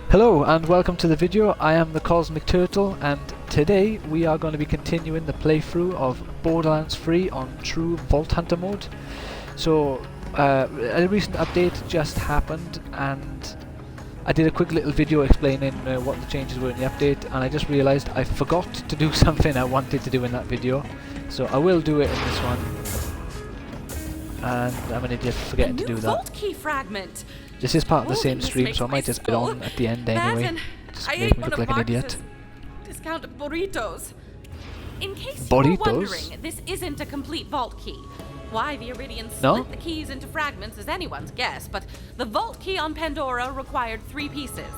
Hello and welcome to the video. I am the Cosmic Turtle and today we are going to be continuing the playthrough of Borderlands 3 on true Vault Hunter mode. So a recent update just happened and I did a quick little video explaining what the changes were in the update, and I just realised I forgot to do something I wanted to do in that video. So I will do it in this one. And I'm an idiot for forgetting to do that. Vault key fragment. This is part of the same stream, so I might just get on at the end anyway. Just make me look like an idiot. Discount burritos. In case Burritos? you were wondering, this isn't a complete vault key. Why the Iridians split the keys into fragments is anyone's guess, but the vault key on Pandora required 3 pieces.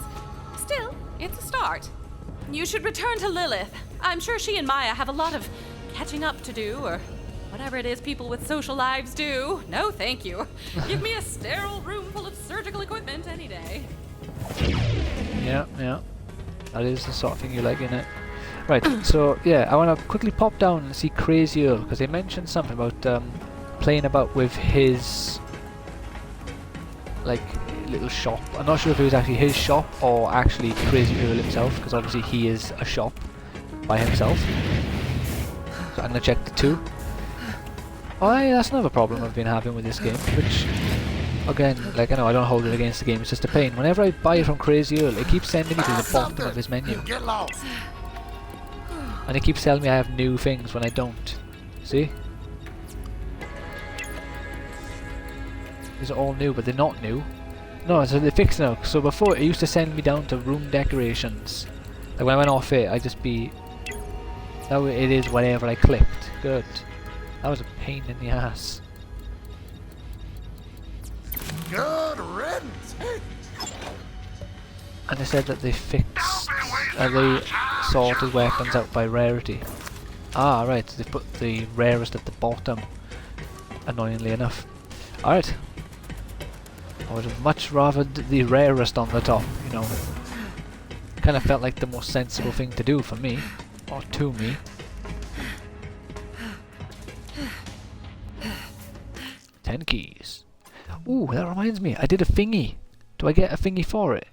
Still, it's a start. You should return to Lilith. I'm sure she and Maya have a lot of catching up to do, or whatever it is people with social lives do. No, thank you. Give me a sterile room full of surgical equipment any day. Yeah. That is the sort of thing you like, innit? Right, so yeah, I want to quickly pop down and see Crazy Earl, because they mentioned something about playing about with his like little shop. I'm not sure if it was actually his shop or actually Crazy Earl himself, because obviously he is a shop by himself. So I'm going to check the 2. Oh, yeah, that's another problem I've been having with this game, which, again, like, I know I don't hold it against the game, it's just a pain. Whenever I buy it from Crazy Earl, it keeps sending me to the bottom of his menu. And it keeps telling me I have new things when I don't. See? These are all new, but they're not new. No, so they fixed it now. So before, it used to send me down to room decorations. Like when I went off it, I'd just be... Now it is whatever I clicked. Good. That was a pain in the ass. Good riddance. And they said that they fixed, they sorted weapons out by rarity. Ah, right, they put the rarest at the bottom, annoyingly enough. Alright. I would have much rather the rarest on the top, you know. Kind of felt like the most sensible thing to do for me, or to me. Ten keys. Ooh, that reminds me, I did a thingy. Do I get a thingy for it?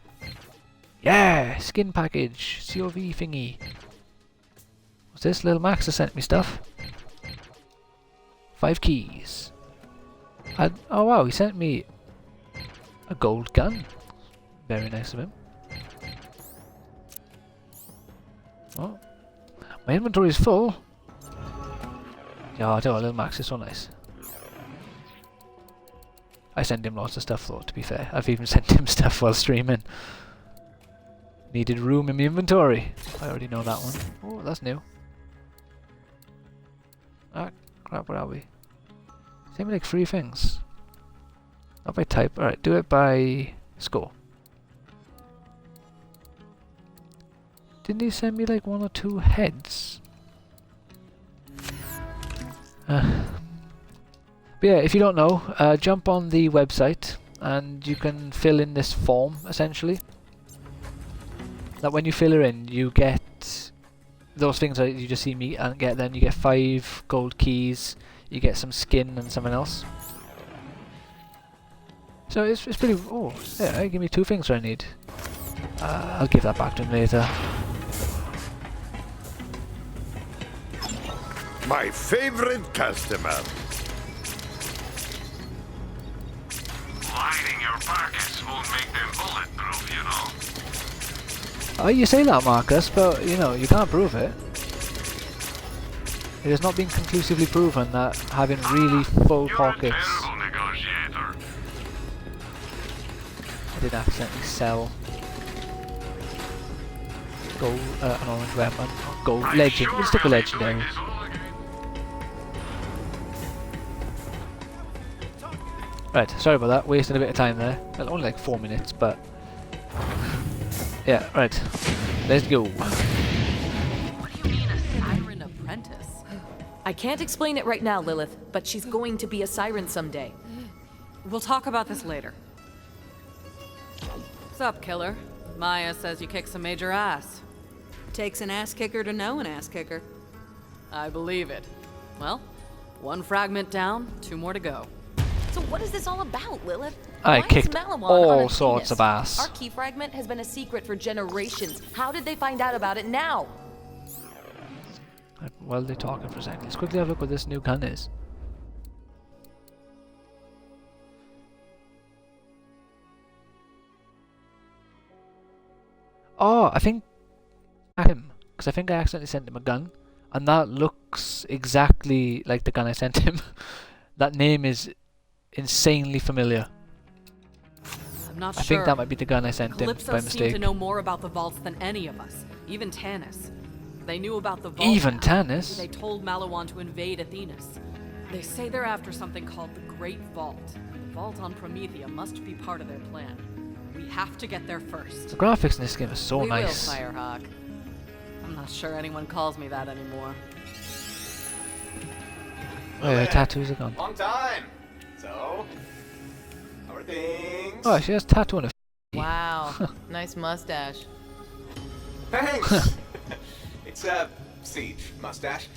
Yeah, skin package, COV thingy. What's this? Little Max has sent me stuff. 5 keys. Oh wow, he sent me a gold gun. Very nice of him. Oh, my inventory is full. Yeah, I tell you, Little Max is so nice. I send him lots of stuff though, to be fair. I've even sent him stuff while streaming. Needed room in my inventory. I already know that one. Oh, that's new. Ah, crap, where are we? Send me like 3 things. Not by type. Alright, do it by score. Didn't he send me like 1 or 2 heads? But yeah, if you don't know, jump on the website and you can fill in this form, essentially. That when you fill her in, you get those things that you just see me and get. Then you get 5 gold keys, you get some skin and something else. So it's pretty... Oh, yeah, give me 2 things I need. I'll give that back to him later. My favorite customer. Lighting your pockets won't make them bulletproof, you know. Oh, you say that, Marcus, but you know, you can't prove it. It has not been conclusively proven that having really full pockets... You're a terrible negotiator. I did accidentally sell gold, an orange weapon. Gold, legend, we'll stick with legendary. Right, sorry about that, wasting a bit of time there. Well, only like 4 minutes, but... Yeah, right. Let's go. What do you mean, a siren apprentice? I can't explain it right now, Lilith, but she's going to be a siren someday. We'll talk about this later. What's up, killer? Maya says you kick some major ass. Takes an ass kicker to know an ass kicker. I believe it. Well, 1 fragment down, 2 more to go. So what is this all about, Lilith? I Why is kicked Malawan on all a sorts of penis? ass. Our key fragment has been a secret for generations. How did they find out about it now? While they're talking for a second, let's quickly have a look what this new gun is. Oh, I think him, because I think I accidentally sent him a gun, and that looks exactly like the gun I sent him. That name is insanely familiar. I'm not I sure. think that might be the gun I sent him Calypso by seemed mistake. to know more about the vaults than any of us, even Tanis. They knew about the vault. Even map. Tanis? They told Malawan to invade Athenas. They say they're after something called the Great Vault. The vault on Promethea must be part of their plan. We have to get there first. The graphics in this game are so we nice. will, Firehawk. I'm not sure anyone calls me that anymore. Oh, her tattoos are gone. Long time. So, how are things? Oh, she has a tattoo on her. Wow, nice mustache. Thanks. It's a siege mustache.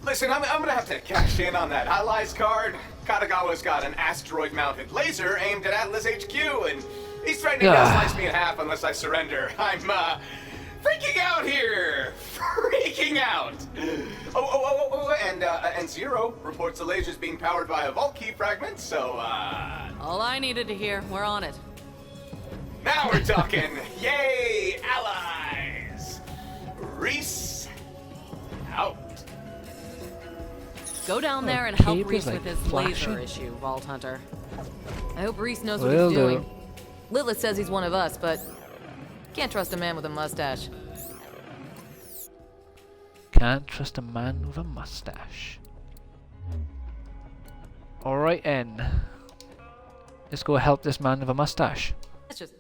Listen, I'm gonna have to cash in on that allies card. Katagawa's got an asteroid-mounted laser aimed at Atlas HQ, and he's threatening to slice me in half unless I surrender. I'm freaking out here. Freaking out. And Zero reports the laser's being powered by a vault key fragment. So All I needed to hear, we're on it. now we're talking. Yay, allies. Reese out. Go down there and Her help cape is, Reese like, with his flashing. laser issue, Vault Hunter. I hope Reese knows what Will he's do. doing. Lilith says he's one of us, but can't trust a man with a mustache. Can't trust a man with a mustache. Alright, N. Let's go help this man with a mustache. That's just...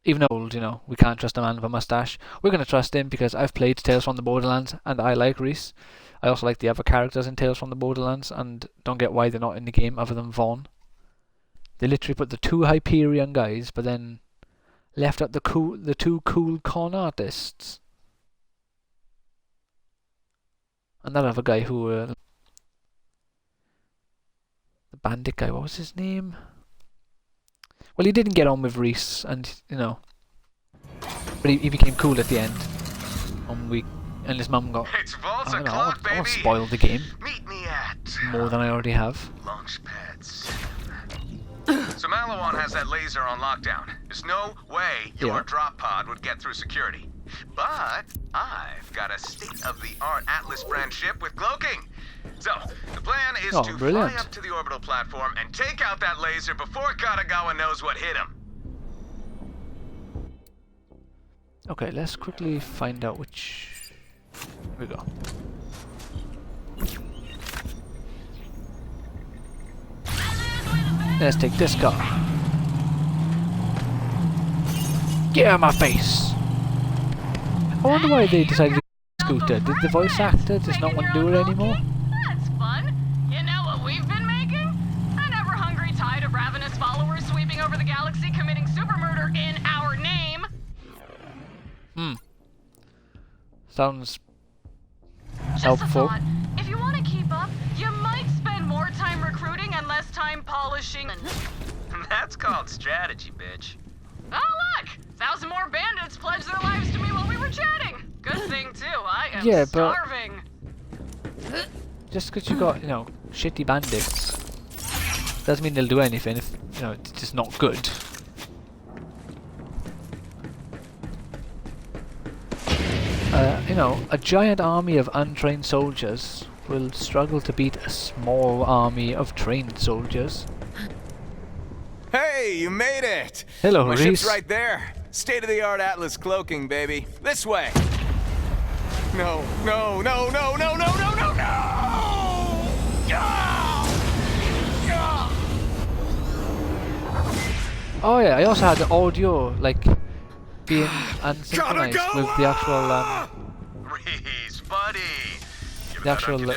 Even though old, you know, we can't trust a man with a mustache. We're going to trust him because I've played Tales from the Borderlands and I like Reese. I also like the other characters in Tales from the Borderlands and don't get why they're not in the game other than Vaughn. They literally put the two Hyperion guys but then left out the two cool con artists. And that other guy who... the bandit guy, what was his name? Well, he didn't get on with Reese, and you know, but he became cool at the end. And his mum got. It's Vault's I don't know, o'clock, I want baby. to spoil the game Meet me at more than I already have. launch pad 7. So Malawan has that laser on lockdown. There's no way your Yeah. drop pod would get through security. But I've got a state-of-the-art Atlas brand ship with cloaking. So, the plan is to brilliant. fly up to the orbital platform and take out that laser before Katagawa knows what hit him. Okay, let's quickly find out which. Here we go. Let's take this car. Get out of my face! I wonder why they decided to scooter. Did the voice actor just not want to do it anymore? That's fun. You know what we've been making? An ever-hungry tide of ravenous followers sweeping over the galaxy committing super murder in our name. Sounds Just helpful. a thought. If you want to keep up, you might spend more time recruiting and less time polishing. That's called strategy, bitch. Oh, look! 1,000 more bandits pledged their lives to me while we were chatting. Good thing, too. I am Yeah, but- starving. Just because you got, you know, shitty bandits doesn't mean they'll do anything if, you know, it's just not good. You know, a giant army of untrained soldiers will struggle to beat a small army of trained soldiers. Hey, you made it! Hello, My Reese. ship's right there. State-of-the-art Atlas cloaking, baby. This way. No, no, no, no, no, no, no, no, no! Oh yeah, I also had the audio, like, being unsynchronized with the actual, Reese, buddy. the actual, you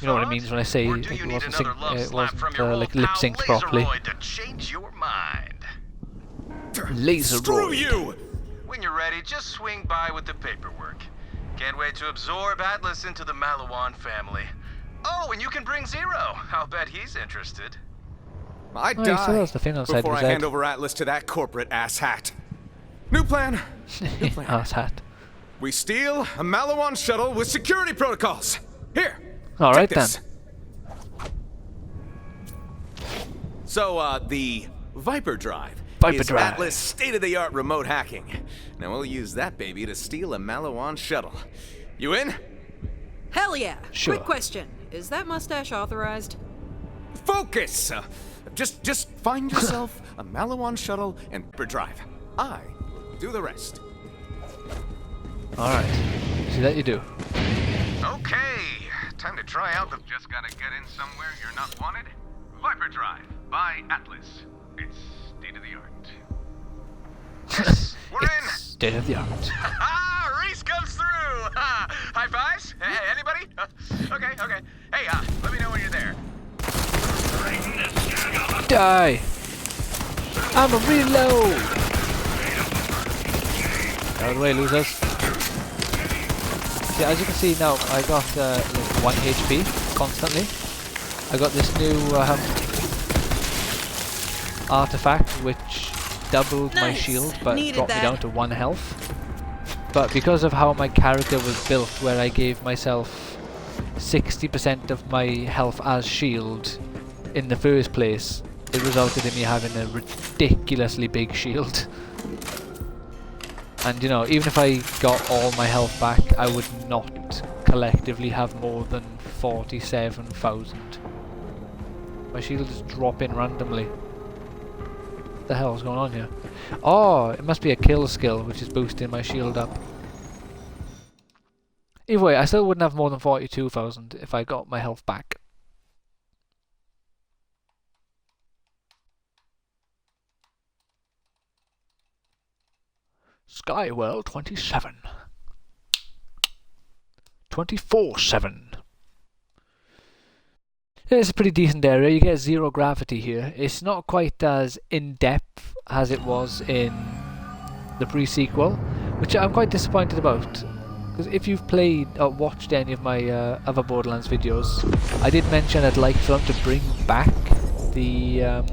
know what it means when I say Or it do you need wasn't, another love it slap wasn't from your like old lip pal synced properly. Laseroid to change your mind? Laser Screw you! When you're ready, just swing by with the paperwork. Can't wait to absorb Atlas into the Malawan family. Oh, and you can bring Zero. I'll bet he's interested. I'd Oh, he still die has the thing on the side of before I his head. hand over Atlas to that corporate asshat. New plan. New plan. Ass hat. We steal a Malawan shuttle with security protocols. Here. All right take this. then. So, the Viper Drive Viper is Drive. Atlas state-of-the-art remote hacking. Now we'll use that baby to steal a Malawan shuttle. You in? Hell yeah. Sure. Quick question. Is that mustache authorized? Focus! Just find yourself a Malawan shuttle and Viper Drive. I will do the rest. All right. See that you do. Okay, time to try out the... Just gotta get in somewhere you're not wanted? Viper Drive by Atlas. It's state-of-the-art. Yes, we're in! State of the art. Ah, Reese comes through! High fives? Hey, anybody? Okay. Hey, let me know when you're there. Die! I'm a reload! Out of the way, losers. Yeah, as you can see now, I got like 1 HP constantly. I got this new artifact which doubled my Nice. shield but Needed dropped me that. down to 1 health. But because of how my character was built, where I gave myself 60% of my health as shield in the first place, it resulted in me having a ridiculously big shield. And you know, even if I got all my health back, I would not collectively have more than 47,000. My shield is dropping randomly. What the hell is going on here? Oh, it must be a kill skill which is boosting my shield up. Either way, I still wouldn't have more than 42,000 if I got my health back. Skywell 27. 24/7. It's a pretty decent area. You get 0 gravity here. It's not quite as in-depth as it was in the pre-sequel, which I'm quite disappointed about. Because if you've played or watched any of my other Borderlands videos, I did mention I'd like for them to bring back the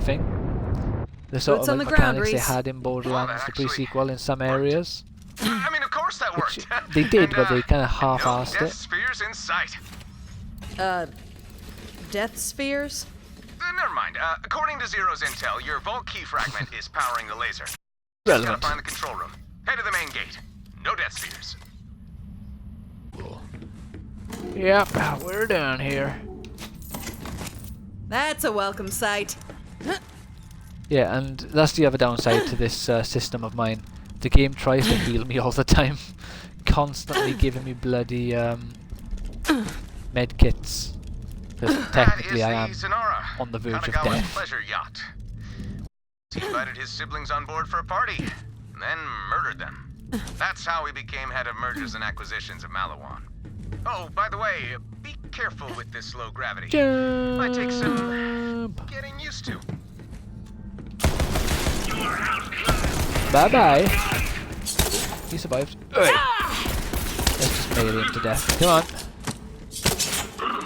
thing. The sort Boots of on like the ground, mechanics they Reese. had in Borderlands, the pre-sequel, in some areas. I mean, of course that Which worked. they did, And, but they kind of no half-assed death it. spheres in sight. Death spheres? Never mind. According to Zero's intel, your vault key fragment is powering the laser. Just gotta Relevant. find the control room. Head to the main gate. No death spheres. Yep, we're down here. That's a welcome sight. Yeah, and that's the other downside to this system of mine. The game tries to heal me all the time, constantly giving me bloody med kits. Because technically I am on the verge of Kanagawa's death. pleasure yacht. He invited his siblings on board for a party, and then murdered them. That's how he became head of mergers and acquisitions of Malawan. Oh, by the way, be careful with this low gravity. Might take some Jump! getting used to. Bye bye. He survived. Let's just melee him to death. Come on.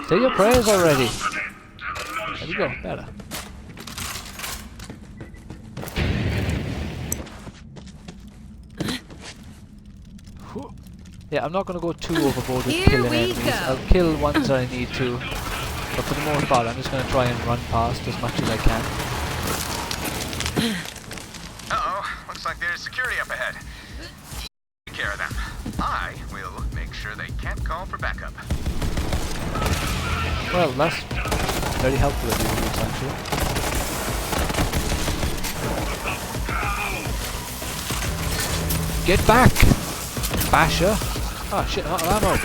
Say your prayers already. There we go. Better. Whew. Yeah, I'm not going to go too overboard with Here killing we enemies. go. I'll kill ones that I need to. But for the most part, I'm just going to try and run past as much as I can. Uh-oh, looks like there's security up ahead. Take care of them. I will make sure they can't call for backup. Well, that's very helpful of you, actually. Get back! Basher! Oh shit, I'm out of ammo!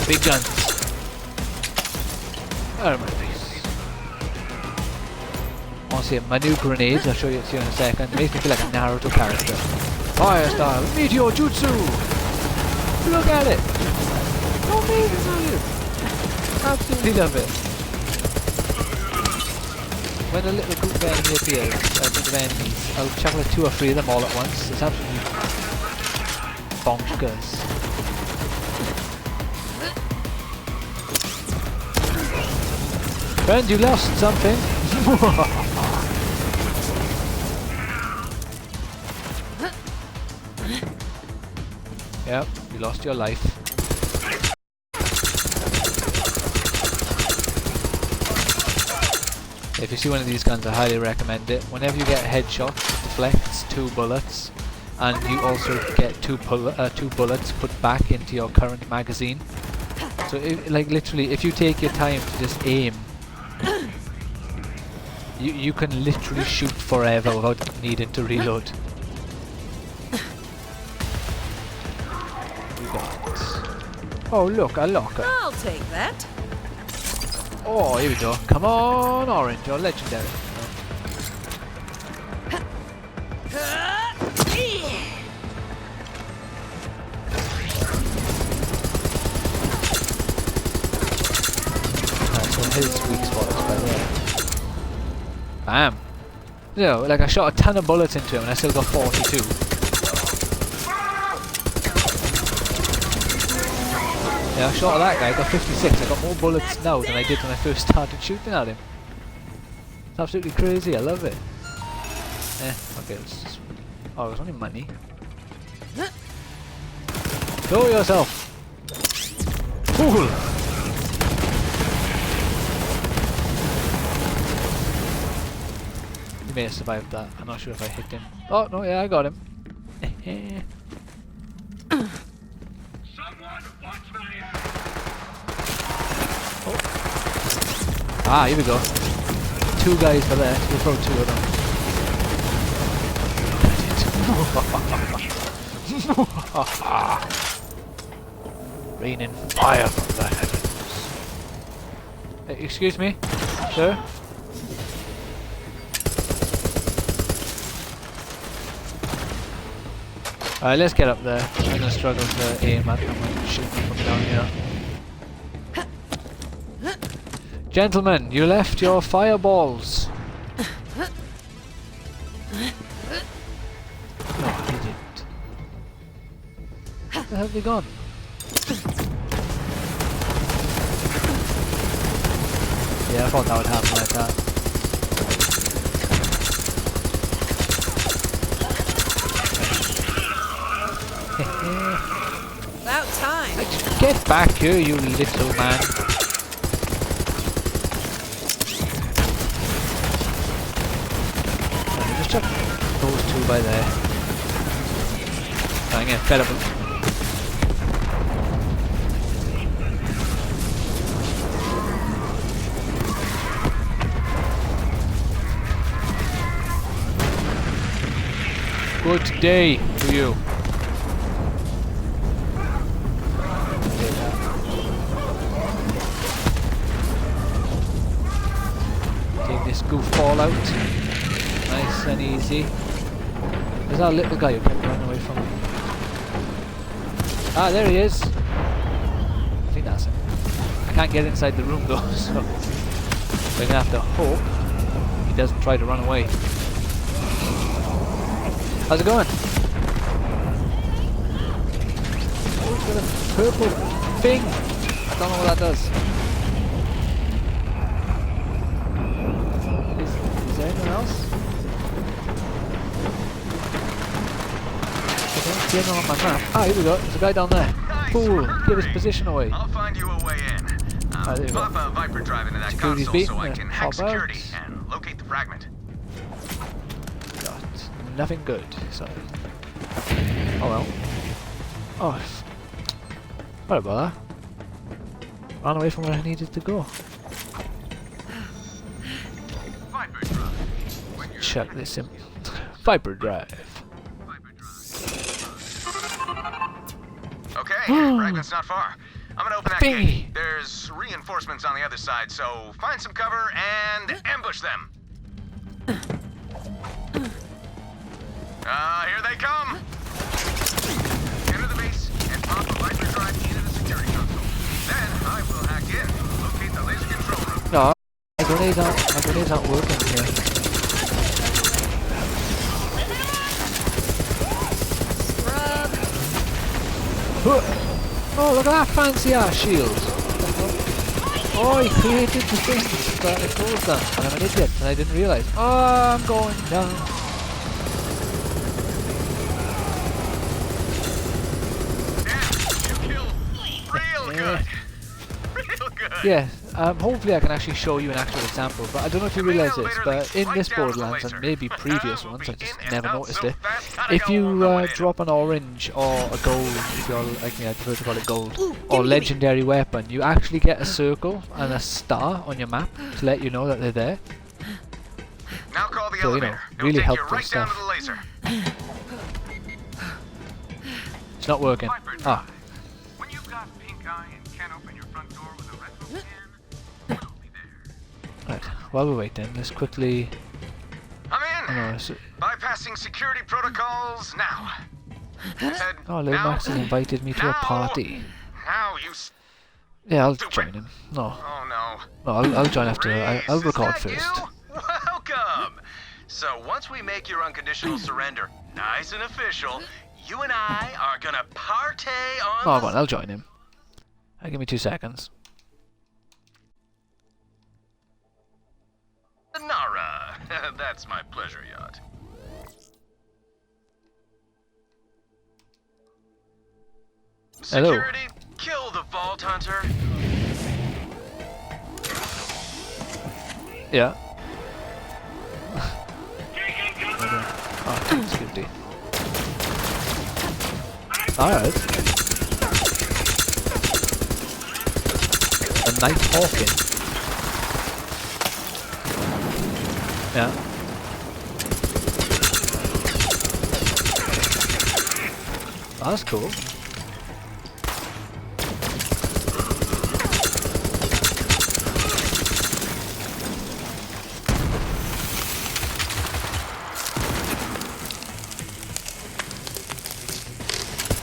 Big guns. Oh my face. Honestly, my new grenades, I'll show you in a second, it makes me feel like a Naruto character. Fire style, meteor jutsu! Look at it! How amazing are you? Absolutely love it. When a little group of enemy appears, a group of enemies, I'll chuck like 2 or 3 of them all at once. It's absolutely bonkers. Friend, you lost something. Yep, you lost your life. If you see one of these guns, I highly recommend it. Whenever you get a headshot, it deflects 2 bullets, and you also get 2 bullets put back into your current magazine. So, like literally, if you take your time to just aim, you can literally shoot forever without needing to reload. We got. Oh look, a locker. I'll take that. Oh, here we go. Come on, Orange, you're legendary. Alright, so his sweet spot is by there. Bam! You know, like I shot a ton of bullets into him and I still got 42. Yeah, I shot at that guy, I got 56. I got more bullets now than I did when I first started shooting at him. It's absolutely crazy, I love it. Okay, let's just... Oh, it was only money. Show yourself! Fool! He may have survived that. I'm not sure if I hit him. Oh, no, yeah, I got him. Ah, here we go. 2 guys for there. We'll throw 2 of them. Raining fire from the heavens. Excuse me, sir? Alright, let's get up there. I'm gonna struggle to aim at them when shooting from down here. Gentlemen, you left your fireballs. No, he didn't. Where have they gone? Yeah, I thought that would happen like that. About time. Get back here, you little man. Just chuck those 2 by there. I'm getting fed up with. Good day to you. Take this goofball out. Nice and easy. There's that little guy who kept running away from me. Ah, there he is. I think that's him. I can't get inside the room though, so we're gonna have to hope he doesn't try to run away. How's it going? Oh, it's got a purple thing. I don't know what that does. Is there anyone else? I don't see anyone on my map. Ah, here we go. There's a guy down there. Nice. Fool, give his position away. I'll find you a way in. There you go. Pop a Viper drive into that Security's console beaten, so I can hack hop out. security and locate the fragment. Got nothing good, so... Oh well. Oh, what about that? Ran away from where I needed to go. Viper drive. When you're Check this in. Viper drive. Okay, fragment's not far. I'm gonna open that Bing. gate. There's reinforcements on the other side, so find some cover and ambush them. Here they come! Enter the base and pop a Viper drive into the security console. Then I will hack in, locate the laser control room. No, my grenades aren't working here. Oh, look at that fancy ass shield. Oh, he created the thing. it goes down, and I'm an idiot, and I didn't realise. Oh, I'm going down. Yeah, you killed real good. Real good. Yeah, hopefully I can actually show you an actual example, but I don't know if you realise this, but in this Borderlands, and maybe previous ones, I just never noticed it, if you drop an orange or a gold, if you're like me, I prefer to call it gold, or legendary weapon, you actually get a circle and a star on your map to let you know that they're there. Now call the So, you know, elevator. It'll really take you helpful right down stuff. to the laser. It's not working. Ah, When you've got pink eye and can't open your front door with a retro scan, we'll be there. right, while we're waiting, let's quickly... I'm in. Oh, so, Bypassing security protocols now. Said, oh, Lil now. Max has invited me to a Now. party. Now you. Yeah, I'll join him. No, Oh no. I'll join after. I'll Reese, record is that first. you? Welcome. So once we make your unconditional surrender nice and official, you and I are gonna partay on. Oh, go on, I'll join him. Give me 2 seconds. the Nara. That's my pleasure yacht. Hello. Security, kill the Vault Hunter. Yeah. Oh, Scooty. Alright. A Night Hawking. Yeah. Oh, that's cool.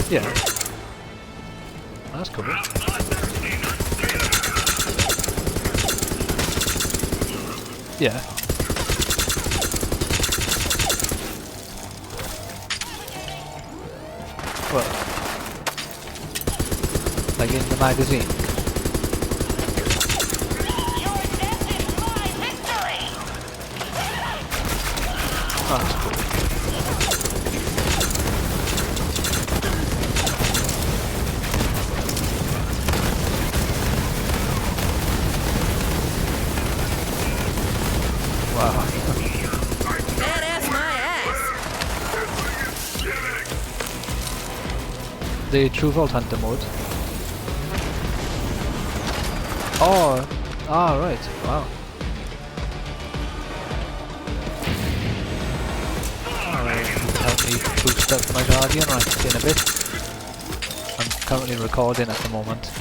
Yeah. That's cool. Yeah. Well, like in the magazine. Oh, that's cool. Wow. Badass my ass. The True Vault Hunter mode. Oh, right. Wow. Alright, help me boost up my Guardian right in a bit. I'm currently recording at the moment.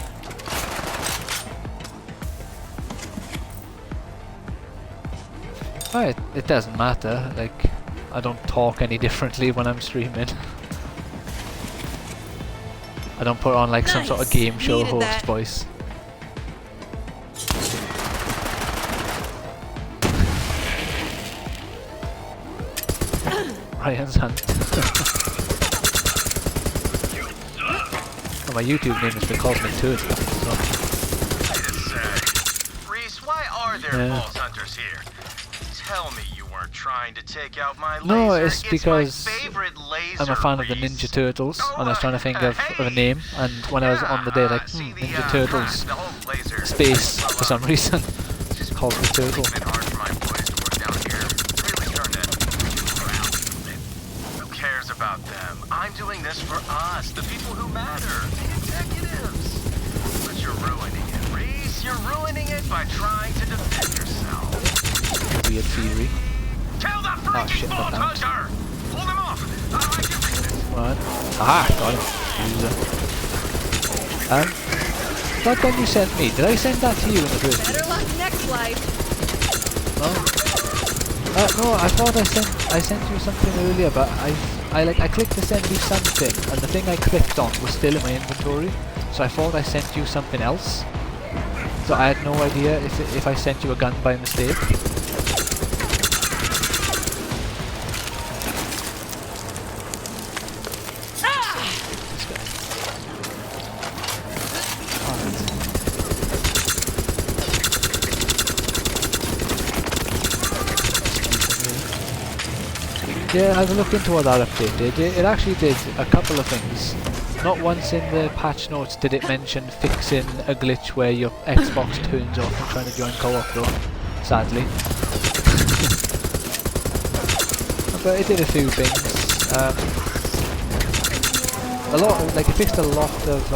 Right, it doesn't matter, like, I don't talk any differently when I'm streaming. I don't put on like some sort of Nice. game show Needed host that. voice. Ryan's Hunt. Well, my YouTube name is the Cosmic Turtle, so. Reese, why are there Yeah. Vault Hunters here? Tell me you weren't trying to take out my laser. No, it's because my favorite laser, I'm a fan of the Reese. Ninja Turtles, and I was trying to think of a name, and when I was on the day, like, see the, Ninja Turtles, the whole laser. space, for some reason, just called the turtle. It's been hard for my employees to work down here. Really starting to around a bit. Who cares about them? I'm doing this for us, the people who matter, the executives. But you're ruining it, Reese. You're ruining it by trying to defend yourself. Weird theory. Kill the Oh freaking shit, Vault got that. Hunter! Hold him off! I can read it. Right. Aha, got him. User. That gun you sent me, did I send that to you in the first place? Better luck next life. No? No, I thought I sent you something earlier, but I clicked to send you something, and the thing I clicked on was still in my inventory, so I thought I sent you something else. So I had no idea if I sent you a gun by mistake. Yeah, I've looked into what that update did. It actually did a couple of things. Not once in the patch notes did it mention fixing a glitch where your Xbox turns off and trying to join co-op though, sadly. But it did a few things. It fixed a lot of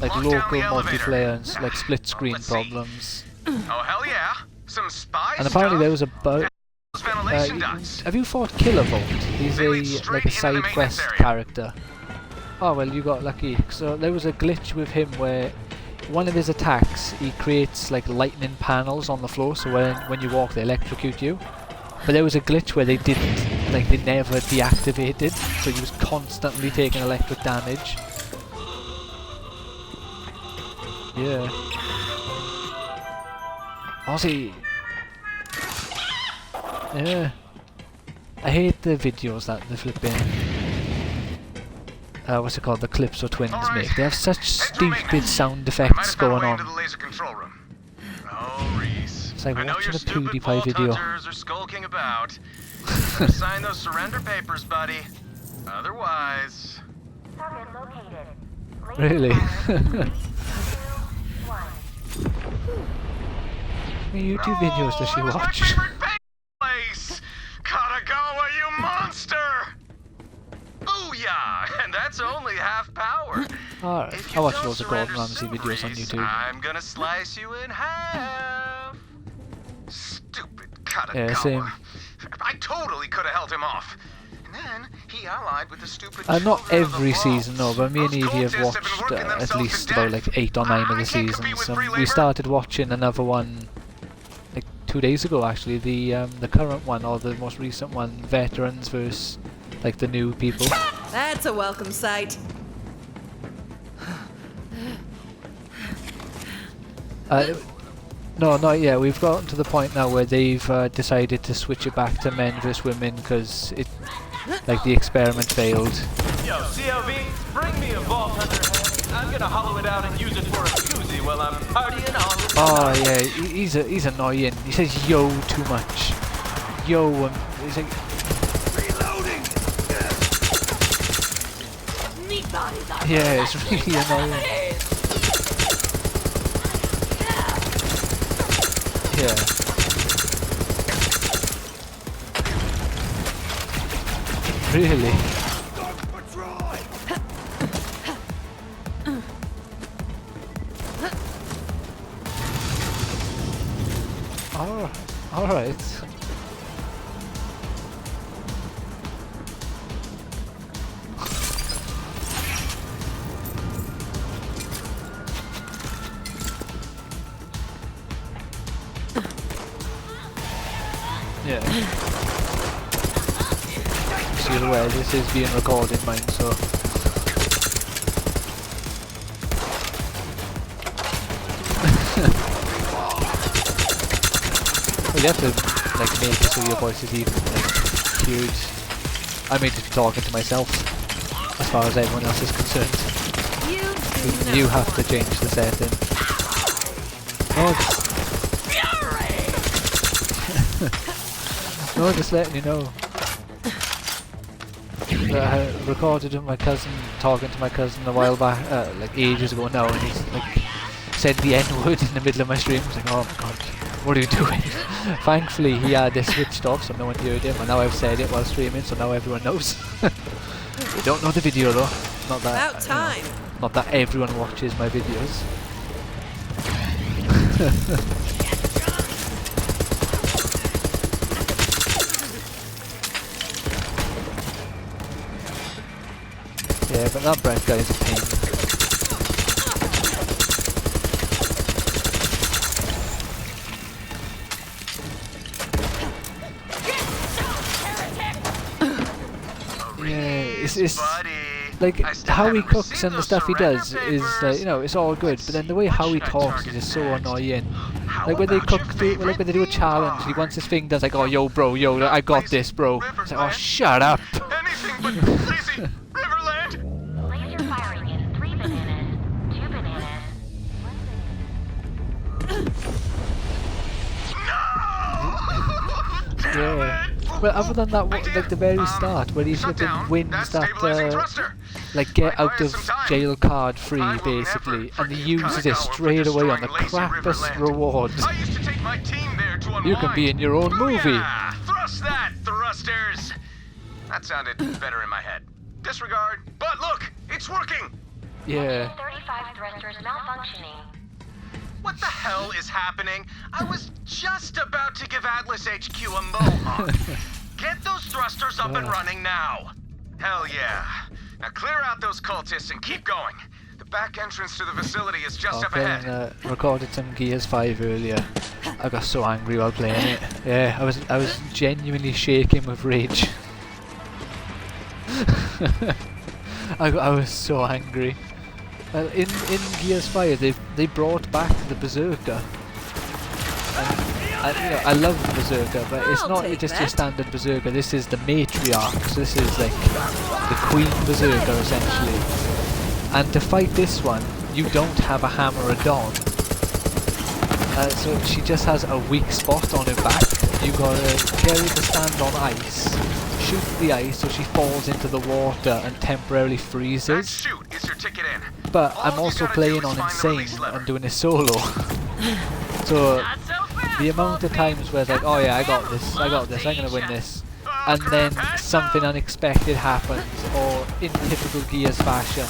like local multiplayer and like split screen problems. Oh hell yeah! Some spies. And apparently there was a bug. Ventilation ducts. Have you fought Killer Vault? He's like a side quest character. Oh well, you got lucky. So there was a glitch with him where one of his attacks, he creates like lightning panels on the floor, so when you walk they electrocute you. But there was a glitch where they never deactivated, so he was constantly taking electric damage. Yeah. Ozzy! Yeah. I hate the videos that the flipping... what's it called? The Clips or Twins make. They have such stupid sound effects going on. It's like watching a PewDiePie video. Are skulking about. Sign those surrender papers, buddy. Otherwise... Really? How many YouTube videos does she watch? Place. Katagawa, you monster! Booyah! And that's only half power. Alright, I watch loads of Gordon Ramsay videos on YouTube. I'm gonna slice you in half. Stupid Katagawa. Yeah, same. I totally could have held him off. And then he allied with the stupid Not children of every the season, no, but me and Those Evie have cultists have been watched working at themselves least to about death. like 8 or 9 of the I can't compete seasons. with free We labor. started watching another one like 2 days ago actually, the current one, or the most recent one, Veterans versus like the new people. That's a welcome sight. No, not yet. We've gotten to the point now where they've decided to switch it back to men versus women because it, like, the experiment failed. Yo, CLV, bring me a Vault Hunter head. I'm gonna hollow it out and use it for a koozie while I'm partying on the Oh yeah, he's annoying. He says yo too much. Yo, he's like, yeah, it's really annoying. Yeah. Really? All right. Yeah. So you're aware this is being recorded, mind, so... Well, you have to, like, make it so your voice is even, like, huge. I mean, just talking to myself, as far as everyone else is concerned. You have to change the setting. Oh, no, just letting you know. I recorded with my cousin, talking to my cousin a while back, like ages ago now, and he's like said the N-word in the middle of my stream. I was like, oh my god, what are you doing? Thankfully he had it switched off so no one heard him, and now I've said it while streaming so now everyone knows. You don't know the video though. Not that, About time. Not that everyone watches my videos. Yeah, but that Brent guy is a pain. Yeah, it's like how he cooks and the stuff he does is, you know, it's all good. But then the way how he talks is just so annoying. Like when they cook, like when they do a challenge, he wants his thing does like, oh yo bro, yo, I got this bro. It's like, oh shut up. Anything but lazy Riverland. Laser firing in 3 bananas, 2 bananas, 1 banana. No! Damn Yeah. it! Well, other than that, like the very start, where he flipping wins that, like get out of jail card free, basically, and he uses it straight away on the crappiest reward. I used to take my team there to unwind. You can be in your own movie. Yeah. Thrust that, thrusters! That sounded better in my head. Disregard. But look, it's working! Yeah. 35 thrusters malfunctioning. What the hell is happening? I was just about to give Atlas HQ a mohawk. Get those thrusters up and running now. Hell yeah. Now clear out those cultists and keep going. The back entrance to the facility is just up ahead. Recorded some Gears 5 earlier. I got so angry while playing it. Yeah, I was genuinely shaking with rage. I was so angry. In Gears 5 they brought back the Berserker. And you know, I love the Berserker, but it's not just your standard Berserker. This is the matriarch, so this is like the Queen Berserker essentially. And to fight this one, you don't have a Hammer of Dawn. So she just has a weak spot on her back. You gotta get her to stand on ice, shoot the ice so she falls into the water and temporarily freezes. That shoot is your ticket in. But I'm also playing on Insane and doing a solo. So the amount of times where it's like, oh yeah, I got this, I'm gonna win this, and then something unexpected happens, or in typical Gears fashion,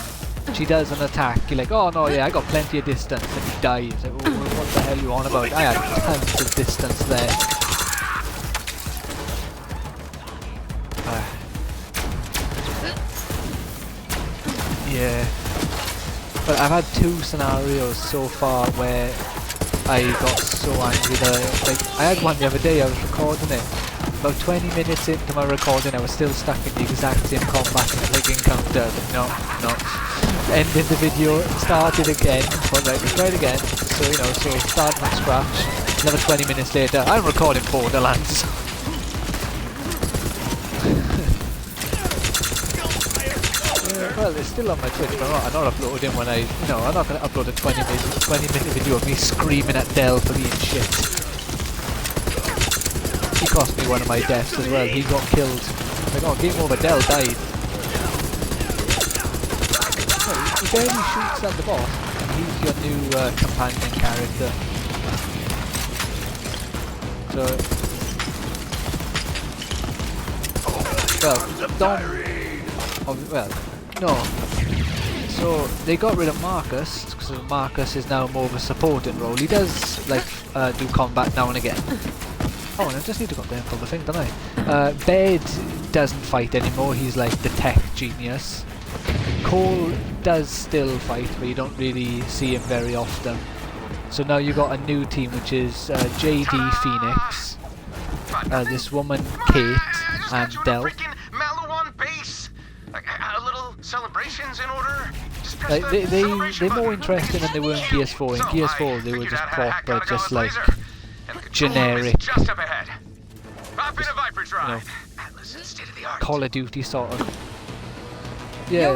she does an attack, you're like, oh no, yeah, I got plenty of distance, and he dies. Like, oh, what the hell are you on about? I had tons of distance there. Yeah. But I've had 2 scenarios so far where I got so angry that I had one the other day. I was recording it. About 20 minutes into my recording, I was still stuck in the exact same combat encounter. No. Ending the video, started again, but like, try it again. So, you know, so start from scratch. Another 20 minutes later, I'm recording Borderlands. Well, it's still on my Twitch, but I'm not uploading when I'm not going to upload a 20-minute video of me screaming at Dell for being shit. He cost me one of my deaths as well. He got killed. Like, oh, game over, Dell died. He barely shoots at the boss, and he's your new companion character. So, no. So they got rid of Marcus, because Marcus is now more of a supporting role. He does like do combat now and again. Oh, and I just need to go up there and pull the thing, don't I? Bed doesn't fight anymore. He's like the tech genius. Cole does still fight, but you don't really see him very often. So now you got a new team, which is JD Phoenix, this woman Kate, and Del. A little celebrations in order. Like, they're more interesting than they were in Gears 4. In Gears 4 they were just proper, just like generic, just up ahead. Call of Duty sort of. Yeah,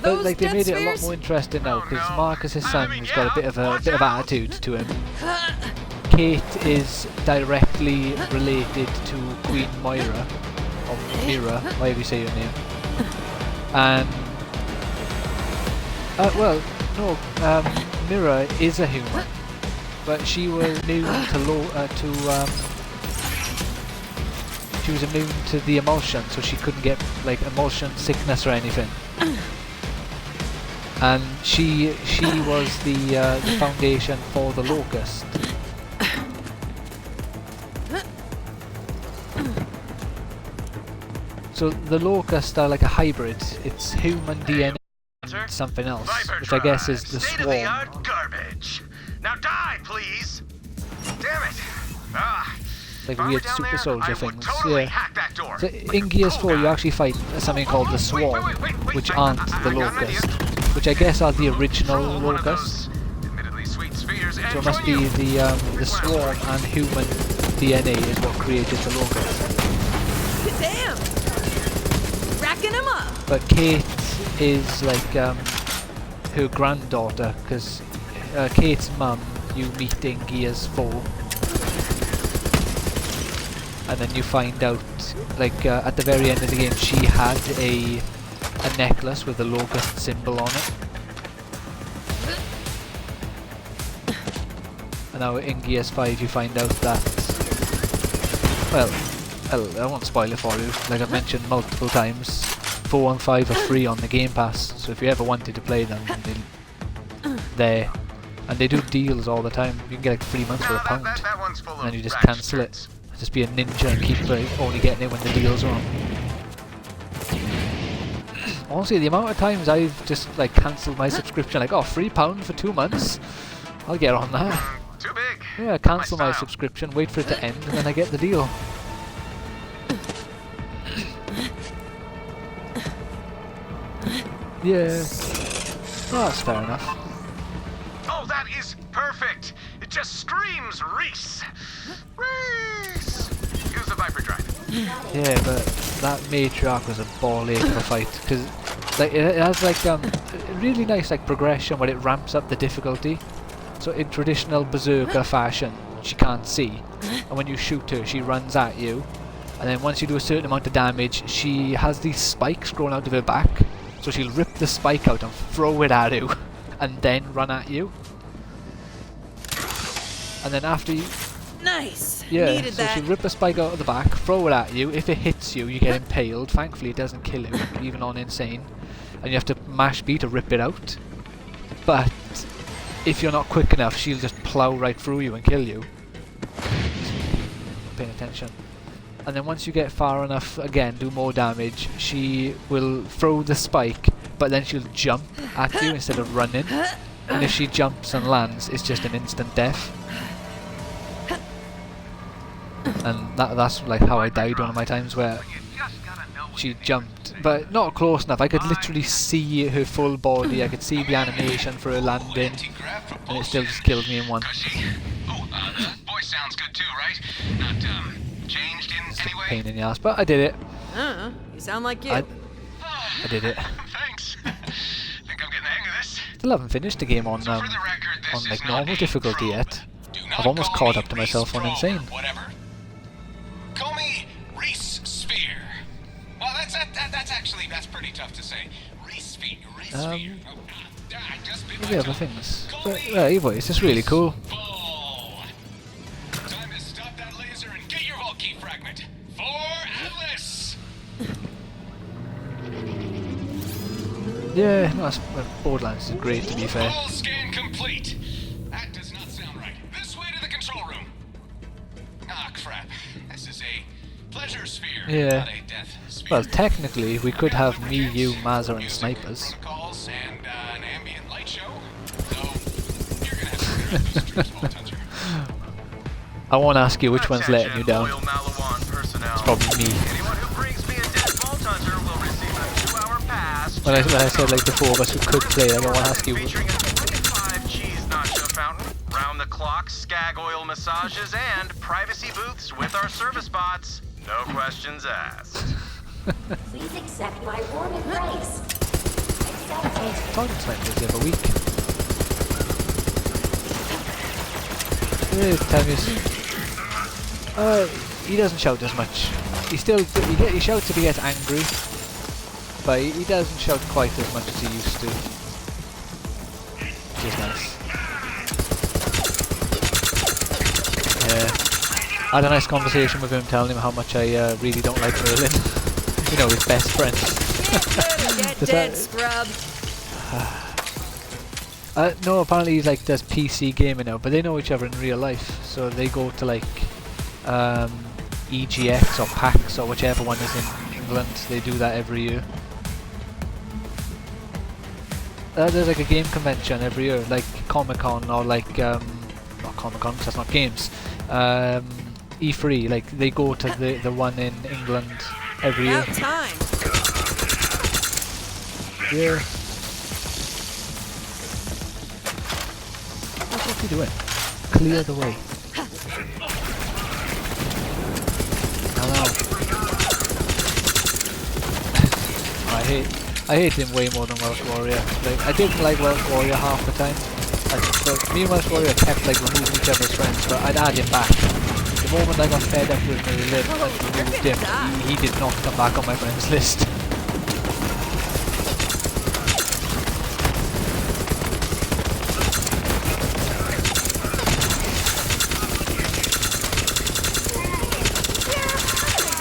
but like they made it a lot more interesting now because Marcus's son has got a bit of attitude to him. Kate is directly related to Queen Moira, or Mira, however you say your name. And Mira is a human, but she was immune she was immune to the emulsion, so she couldn't get like emulsion sickness or anything. And she was the foundation for the Locust. So the Locust are like a hybrid. It's human DNA and something else, which I guess is the Swarm. Garbage. Now die, please. Damn it. Like weird super soldier things. Yeah. So in Gears 4 you actually fight something called the Swarm, which aren't the Locust, which I guess are the original Locusts. So it must be the Swarm and human DNA is what created the Locust. Damn! Racking him up! But Kate is like her granddaughter, because Kate's mum you meet in Gears 4. and then you find out, like at the very end of the game, she had a necklace with the locust symbol on it. And now in Gears 5 you find out that, well, I won't spoil it for you, like I've mentioned multiple times, 4 and 5 are free on the Game Pass, so if you ever wanted to play them, they're there. And they do deals all the time. You can get like 3 months for £1, that one's full and then of you just ratchet cancel it. tricks. Just be a ninja and keep only getting it when the deals are on. Honestly, the amount of times I've just like cancelled my subscription, like, oh, £3 for 2 months, I'll get on that. Too big. Yeah, cancel my style. subscription, wait for it to end, and then I get the deal. Yeah, well, that's fair enough. Oh, that is perfect. It just screams Reese. Reese. Use the Viper drive. Yeah, but that matriarch was a ball ache of a fight, because like it has like a really nice like progression where it ramps up the difficulty. So in traditional berserker fashion, she can't see, and when you shoot her, she runs at you, and then once you do a certain amount of damage, she has these spikes growing out of her back, so she'll rip the spike out and throw it at you, and then run at you. And then after you... Nice. Yeah, Needed so that. she'll rip a spike out of the back, throw it at you. If it hits you, you get impaled. Thankfully, it doesn't kill you, even on insane. And you have to mash B to rip it out. But if you're not quick enough, she'll just plow right through you and kill you. Paying attention. And then once you get far enough, again, do more damage, she will throw the spike, but then she'll jump at you instead of running. And if she jumps and lands, it's just an instant death. And that's like how I died one of my times, where she jumped, but not close enough. I could literally see her full body, I could see the animation for her landing, and it still just killed me in one. Oh, the voice sounds good too, right? Not changed in any way? Pain in the ass, but I did it. You sound like you. I did it. Thanks. Think I'm getting the hang of this. Still haven't finished the game on like normal difficulty yet. I've almost caught up to myself on insane. Whatever. Call me Reese Spear. Well, that's pretty tough to say. Reese Spear. Reese Spear. Oh, God. I just bit Maybe other things. But either way, it's just really cool. Time to stop that laser and get your vault key fragment. For Atlas. Yeah, no, Borderlands is great, to be fair. All scan complete. That does not sound right. This way to the control room. Ah, crap. This is a pleasure sphere, Yeah. not a death sphere. Well, technically, we could have me, you, Mazza, and snipers. Calls and an ambient light show. So you're gonna have to clear up the streets, Vault Hunter. I won't ask you which one's letting you down. Loyal Malawan personnel. It's probably me. Anyone who brings me a dead Vault Hunter will receive a 2-hour pass. When I said like the 4 of us who could play, I don't want to ask you. Featuring a 25 cheese nacho fountain, round-the-clock skag oil massages, and privacy booths with our service bots. No questions asked. Please accept my warm embrace. Accepted. Target snipers the other week. He doesn't shout as much. He shouts if he gets angry, but he doesn't shout quite as much as he used to, which is nice. Yeah, I had a nice conversation with him, telling him how much I really don't like Merlin. You know, his best friend. Get dead, scrub. No, apparently he's like does PC gaming now, but they know each other in real life, so they go to like EGX or PAX or whichever one is in England. They do that every year. There's like a game convention every year, like Comic-Con or like not Comic-Con because that's not games. E3, like they go to the one in England every year. About time. Yeah. What's he doing? Clear the way. Hello. I hate him way more than Welsh Warrior. Like I didn't like Welsh Warrior half the time. But me and Welsh Warrior kept like removing each other's friends, but I'd add him back. The moment I got fed up with Merlin and removed him, he did not come back on my friends list.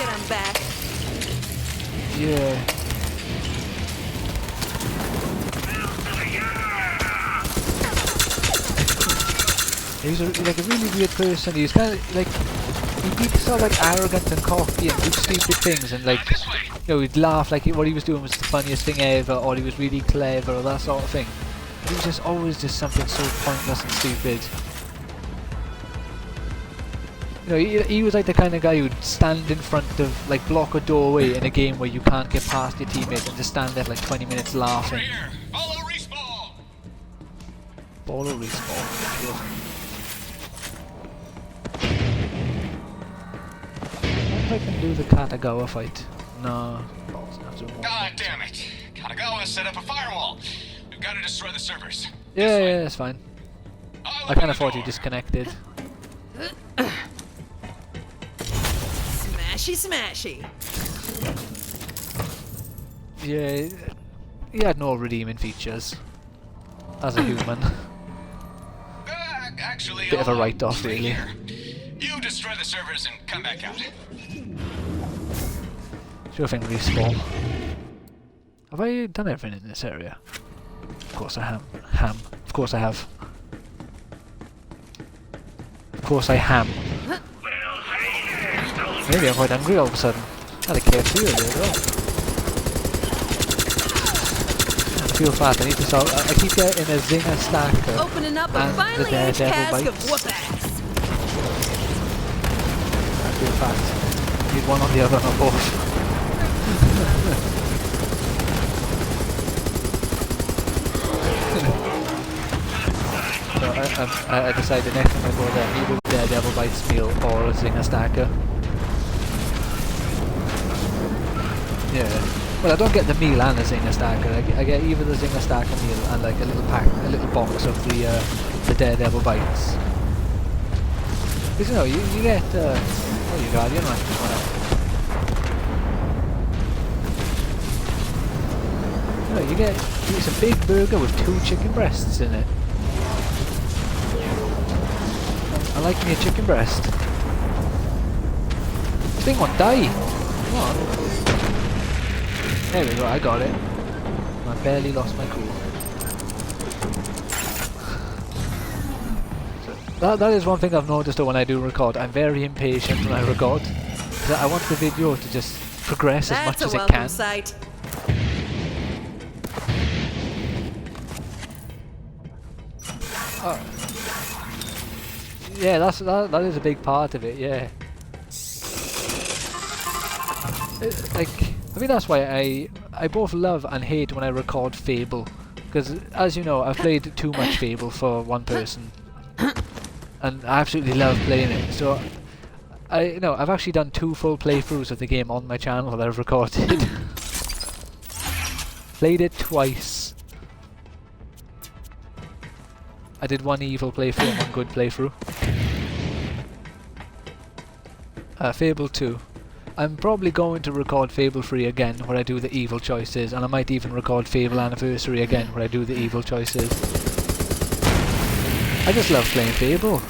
I'm back. Yeah. He's like a really weird person. He's kind of like he'd be sort of like arrogant and cocky and do stupid things, and like he'd laugh like what he was doing was the funniest thing ever, or he was really clever, or that sort of thing. But he was just always just something so pointless and stupid. He was like the kind of guy who'd stand in front of, like, block a doorway in a game where you can't get past your teammates and just stand there for like 20 minutes laughing. Follow respawn! Follow respawn. Sure. I can do the Katagawa fight. No. God damn it! Katagawa set up a firewall! We've got to destroy the servers. Yeah, that's fine. I kind of thought you disconnected. Smashy. Yeah, he had no redeeming features as a human. Actually, bit of a write-off, really. You destroy the servers and come back out. Sure thing, respawn. Have I done everything in this area? Of course I have. Of course I have. Of course I ham. Maybe I'm quite hungry all of a sudden. I had a KFC earlier as well. I feel fat. I need to solve. I keep getting a zinger stacker. Opening up and a finally the Daredevil cask of bites. whoop-ass. I feel fat. Need one on the other, not both. So I decided next time I go there, either the Daredevil bites meal or a zinger stacker. Yeah. Well, I don't get the meal and the zinger stacker. I get either the zinger stacker meal and like a little box of the Daredevil bites. Because you get oh, you Guardian one. You get it's a big burger with 2 chicken breasts in it. I like me a chicken breast. This thing won't die. Come on. There we go, I got it. I barely lost my cool. So that is one thing I've noticed though when I do record. I'm very impatient when I record. I want the video to just progress as much as it can. Sight. Yeah, that is a big part of it, yeah. I think that's why I both love and hate when I record Fable, because as you know, I've played too much Fable for one person, and I absolutely love playing it. So I've actually done 2 full playthroughs of the game on my channel that I've recorded. Played it twice. I did 1 evil playthrough and 1 good playthrough. Fable 2. I'm probably going to record Fable 3 again, where I do the evil choices, and I might even record Fable Anniversary again, where I do the evil choices. I just love playing Fable.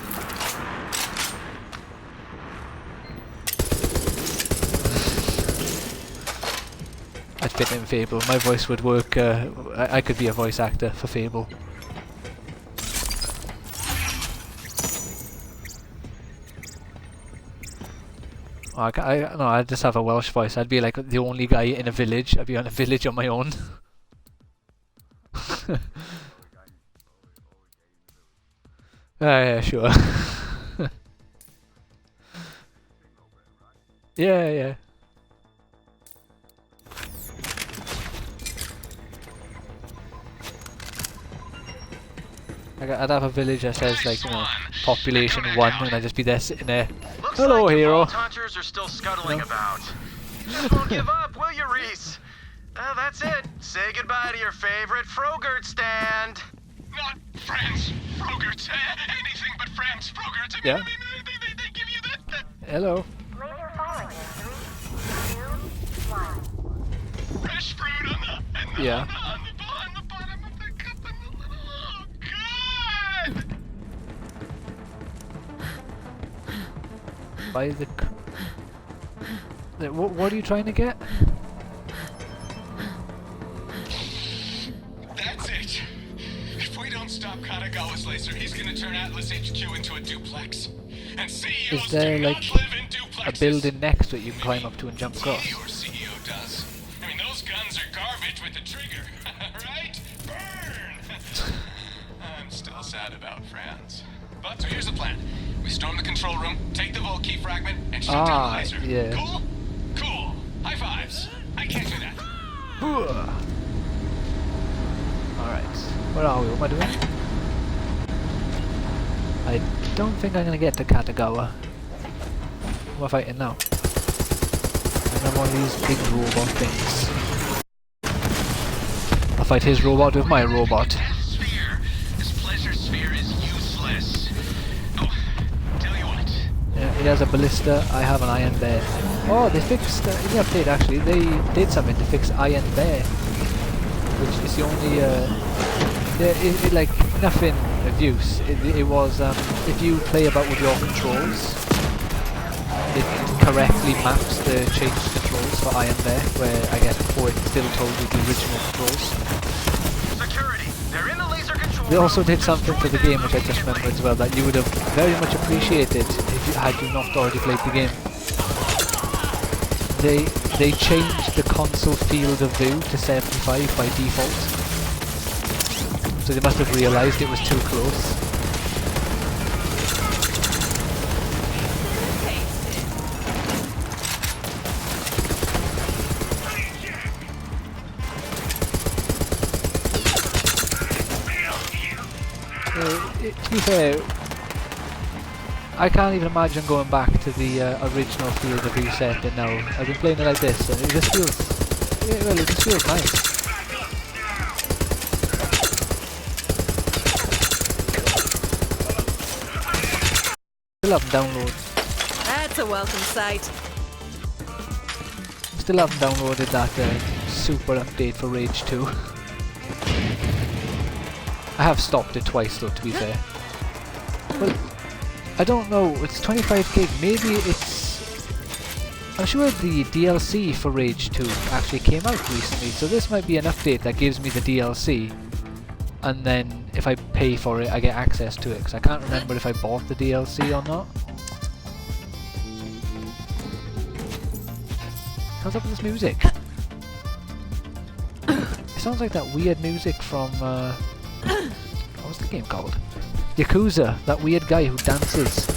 I'd fit in Fable. My voice would work. I could be a voice actor for Fable. I'd just have a Welsh voice. I'd be like the only guy in a village. I'd be on a village on my own. Yeah, sure. Yeah. I'd have a village that says like, population 1, and I'd just be there sitting there. Looks Hello, like hero. The hunters are still scuttling about. You just won't give up, will you, Reese? That's it. Say goodbye to your favorite Frogurt stand. Not friends, Frogurt. Anything but friends, Frogurt. Yeah. They give you that Hello. Laser firing in 3, 2, 1. Fresh fruit on the Yeah. on the bottom of the cup and the little. Oh, good. By the. What are you trying to get? That's it. If we don't stop Katagawa's laser, he's gonna turn Atlas HQ into a duplex. And CEOs Is there do like not live in duplexes. a building next to it you can climb up to and jump across? Your CEO does. I mean, those guns are garbage with the trigger, right? Burn! I'm still sad about France. But so here's the plan. We storm the control room, take the Volt key fragment, and shoot down the laser. Yeah. Cool? Cool. High fives. I can't do that. Alright. Where are we? What am I doing? I don't think I'm gonna get to Katagawa. Who am I fighting now? I'm one of these big robot things. I'll fight his robot with my robot. This pleasure sphere is useless. Oh, tell you what. Yeah, he has a ballista, I have an iron bear. Oh, they fixed, in the update actually, they did something to fix Iron Bear. Which is the only, like, nothing of use. It was, if you play about with your controls, it correctly maps the changed controls for Iron Bear, where I guess before it still told you the original controls. Security. They're in the laser control. They also did something for the game, which I just remembered as well, that you would have very much appreciated if you had you not already played the game. They changed the console field of view to 75 by default. So they must have realised it was too close. To be fair, I can't even imagine going back to the original field of view setting now. I've been playing it like this, and it just feels, yeah, well, it just feels nice. Still haven't downloaded. That's a welcome sight. Still haven't downloaded that super update for Rage 2. I have stopped it twice though, to be fair. Well, I don't know, it's 25 gig, maybe it's... I'm sure the DLC for Rage 2 actually came out recently, so this might be an update that gives me the DLC, and then if I pay for it I get access to it, because I can't remember if I bought the DLC or not. What's up with this music? It sounds like that weird music from... what's the game called? Yakuza, that weird guy who dances.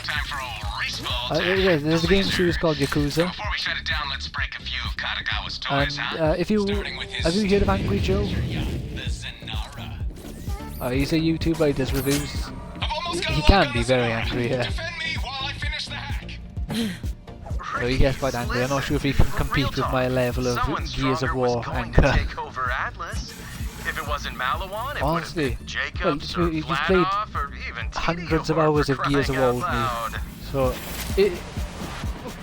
Time for a race ball. Yeah, there's a game series called Yakuza. Before we shut it down, let's break a few of Katagawa's toys, And if you have you heard of Angry Joe? He's a YouTuber. He does reviews. He can be very angry. Yeah. Defend me while I finish the hack. So he gets quite angry. I'm not sure if he can compete with my level of Gears of War anger. Take over Atlas. If it wasn't Malawan, it Honestly, would have been Jacobs well, or you've played Vladoff or even hundreds of Tedium, hours for of Gears of crying War out with me. loud. So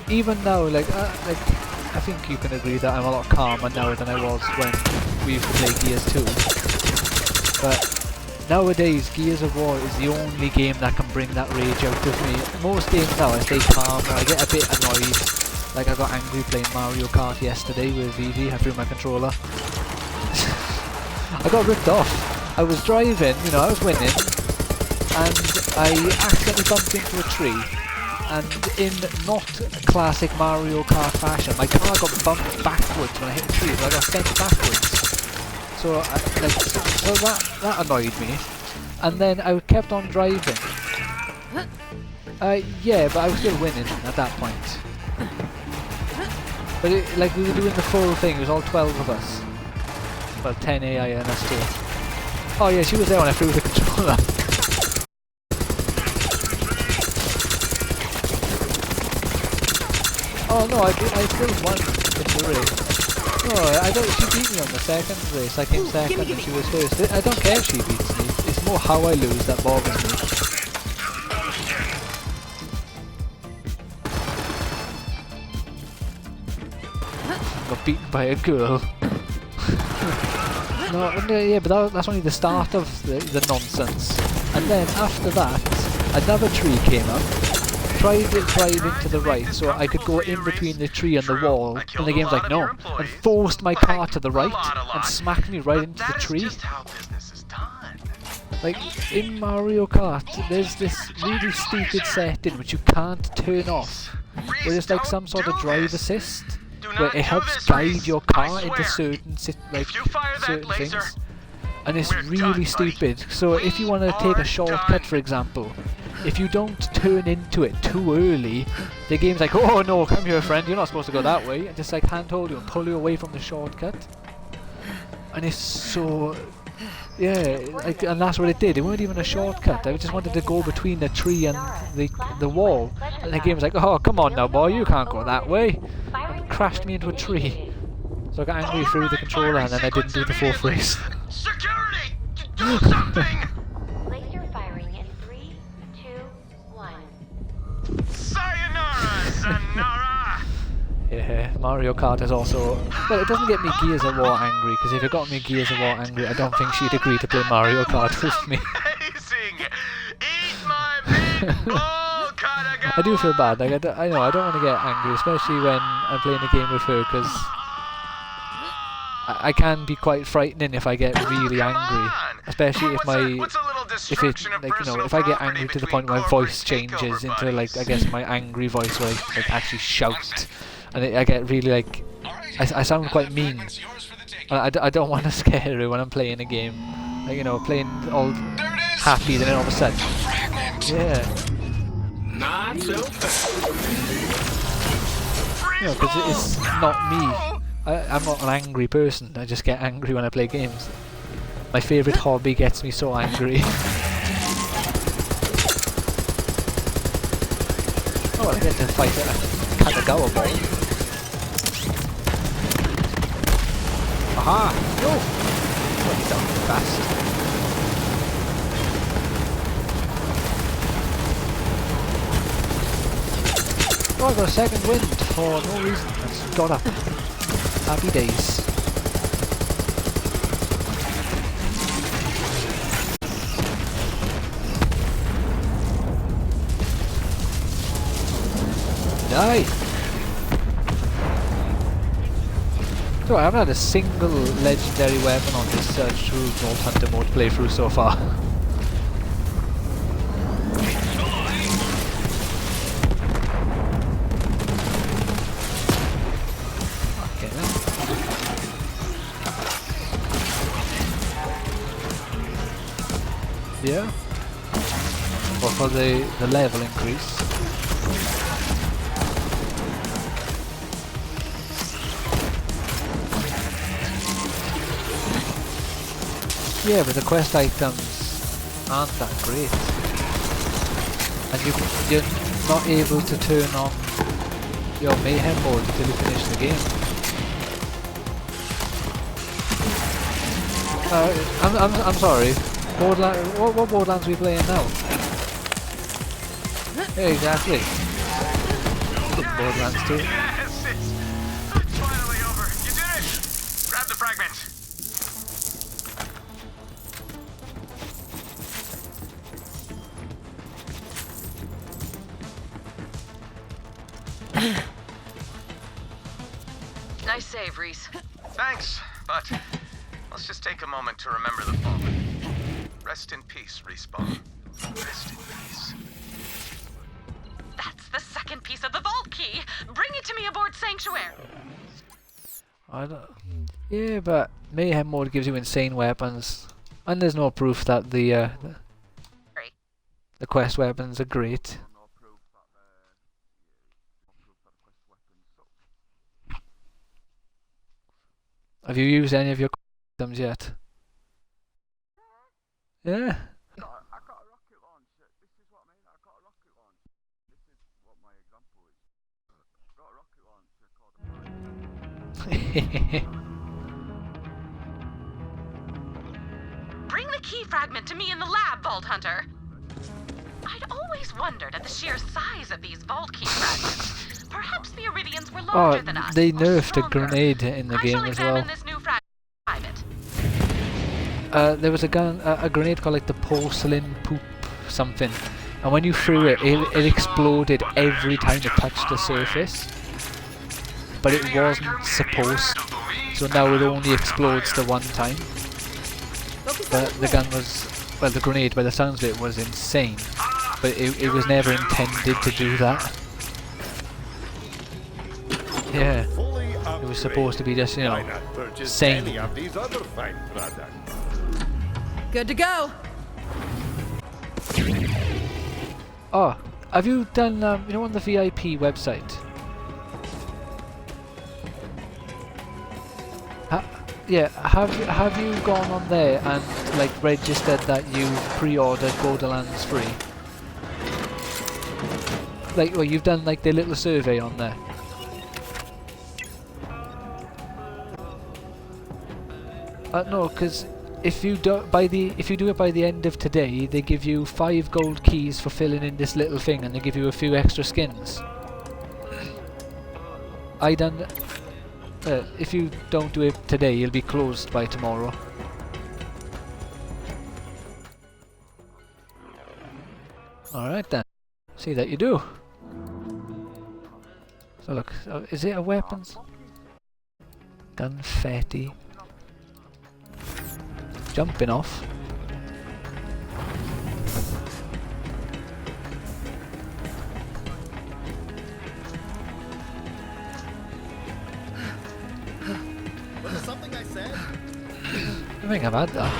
even now, like I think you can agree that I'm a lot calmer now than I was when we used to play Gears 2. But nowadays, Gears of War is the only game that can bring that rage out of me. Most games now, I stay calm, or I get a bit annoyed. Like I got angry playing Mario Kart yesterday with Vivi. I threw my controller. I got ripped off. I was driving, you know, I was winning, and I accidentally bumped into a tree. And in not classic Mario Kart fashion, my car got bumped backwards when I hit the tree, so I got sent backwards. So, so that annoyed me. And then I kept on driving. Yeah, but I was still winning at that point. But like we were doing the full thing, it was all 12 of us. Well, 10 AI and us 2. Oh yeah, she was there when I threw the controller. Oh no, I still won in the race. No, I don't. She beat me on the second race. I came second and she was first. I don't care if she beats me. It's more how I lose that bothers me. got beaten by a girl. No, yeah, but that's only the start of the nonsense. And then after that, another tree came up. Tried to drive into the right so I could go in between the tree and the wall, and the game's like, no, and forced my car to the right and smacked me right into the tree. Like, in Mario Kart, there's this really stupid setting which you can't turn off, where it's like some sort of drive assist, where it helps guide your car into certain things. And it's really stupid. So if you want to take a shortcut, for example, if you don't turn into it too early, the game's like, oh no, come here friend, you're not supposed to go that way, and just like handhold you and pull you away from the shortcut. And it's so... yeah, like, and that's what it did. It weren't even a shortcut. I just wanted to go between the tree and the wall. And the game was like, oh, come on now boy, you can't go that way. And crashed me into a tree. So I got angry through the controller and then I didn't do the fourth race. Security! Do something! Place your firing in 3, 2, 1. Sayonara, Sonara! Yeah, Mario Kart is also... well, it doesn't get me Gears of War angry, because if it got me Gears of War angry, I don't think she'd agree to play Mario Kart with me. Amazing! Eat my meat, bull, Katagawa! I do feel bad. Like, I know, I don't want to get angry, especially when I'm playing a game with her, because I can be quite frightening if I get really angry, especially if if I get angry to the point where my voice changes into, like, I guess my angry voice where I like actually shout, and I get really like I sound quite mean. And I don't want to scare her when I'm playing a game, like, you know, playing all happy, then all of a sudden, yeah. Not so fast. You know, because it's not me. I'm not an angry person, I just get angry when I play games. My favourite hobby gets me so angry. Oh, I get to fight a Katagawa ball. Aha! No! Oh, he's down too fast. Oh, I got a second wind for no reason. I just got up. Happy days. Die! So I haven't had a single legendary weapon on this true Vault Hunter mode playthrough so far. Okay then. Yeah. Well, for the level increase. Yeah, but the quest items aren't that great, and you're not able to turn on your mayhem mode until you finish the game. I'm sorry. What Borderlands are we playing now? Yeah, exactly. Borderlands 2. Yes, it's finally over. You did it! Grab the fragment. Nice save, Reese. Thanks, but let's just take a moment to remember the fallen. Rest in peace, Respawn. Rest in peace. That's the second piece of the vault key. Bring it to me aboard Sanctuary. Yeah, but mayhem mode gives you insane weapons, and there's no proof that the quest weapons are great. Have you used any of your items yet? Yeah. I got a rocket launcher. This is what I mean. I got a rocket launcher. This is what my example is. I've got a rocket launcher called Bring the key fragment to me in the lab, Vault Hunter. I'd always wondered at the sheer size of these vault key fragments. Perhaps the Iridians were Oh, larger than us. they or nerfed a stronger. grenade in the I game shall as well. examine this new private. There was a grenade called like the porcelain poop something, and when you threw it, it exploded every time it touched the surface. But it wasn't supposed, so now it only explodes the one time. But the gun was, well, the grenade by the sounds of it was insane, but it was never intended to do that. Yeah, it was supposed to be just, you know, sane. Of these other fine products. Good to go. Oh, have you done, you know, on the VIP website? Yeah, have you gone on there and like registered that you've pre-ordered Borderlands 3? Like, well, you've done like the little survey on there. No, because if you do it by the end of today, they give you 5 gold keys for filling in this little thing, and they give you a few extra skins. If you don't do it today, you'll be closed by tomorrow. Alright then. See that you do. So look, is it a weapons? Gunfetti. Jumping off. Something I said? I think I've had that.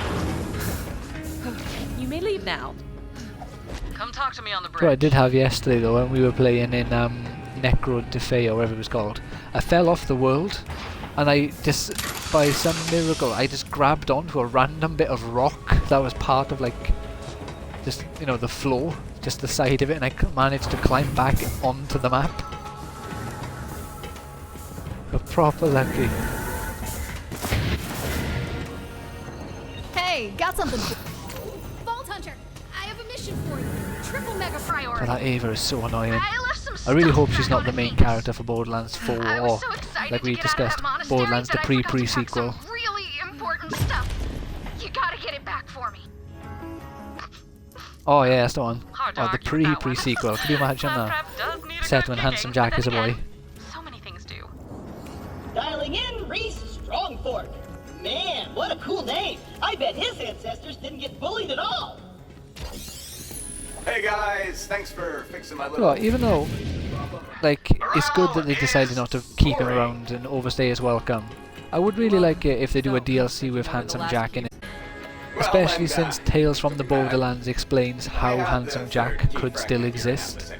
You may leave now. Come talk to me on the bridge. What I did have yesterday though, when we were playing in Necro Defay or whatever it was called, I fell off the world, and I just, by some miracle, I just grabbed onto a random bit of rock that was part of like, just, you know, the floor, just the side of it, and I managed to climb back onto the map. Got proper lucky. Hey, got something. Vault Hunter, I have a mission for you. Triple mega priority. Oh, that Ava is so annoying. I left some I really stuff hope she's back not on the main Phoenix. character for Borderlands 4 I was or, so excited like to we get out of discussed, that monastery Borderlands the that I forgot to pack pre-sequel. some really important stuff. You gotta get it back for me. Oh yeah, that's the one. Hard to Oh, the argue with that one. pre-sequel. Could you imagine Fun that? prep does need a Set good when kicking, Handsome Jack but is a then boy. again, so many things do. Dialing in, Reese Strongfork. Man, what a cool name. I bet his ancestors didn't get bullied at all. Hey guys, thanks for fixing my little... Well, even though, like, it's good that they decided not to keep him around and overstay his welcome, I would really like it if they do a DLC with Handsome Jack in it. Especially since Tales from the Borderlands explains how Handsome Jack could still exist.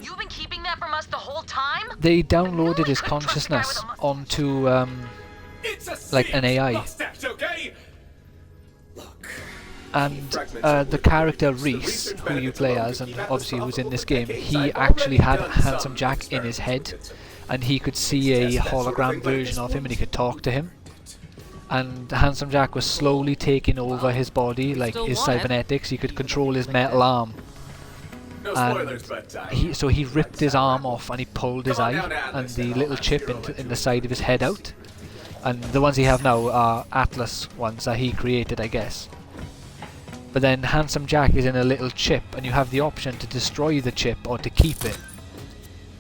You've been keeping that from us the whole time? They downloaded his consciousness onto, like, an AI. And the character Reese, who you play as, and obviously who's in this game, he actually had Handsome Jack in his head, and he could see a hologram version of him, and he could talk to him. And Handsome Jack was slowly taking over his body, like his cybernetics. He could control his metal arm. And so he ripped his arm off and he pulled his eye and the little chip in the side of his head out. And the ones he have now are Atlas ones that he created, I guess. But then Handsome Jack is in a little chip, and you have the option to destroy the chip or to keep it.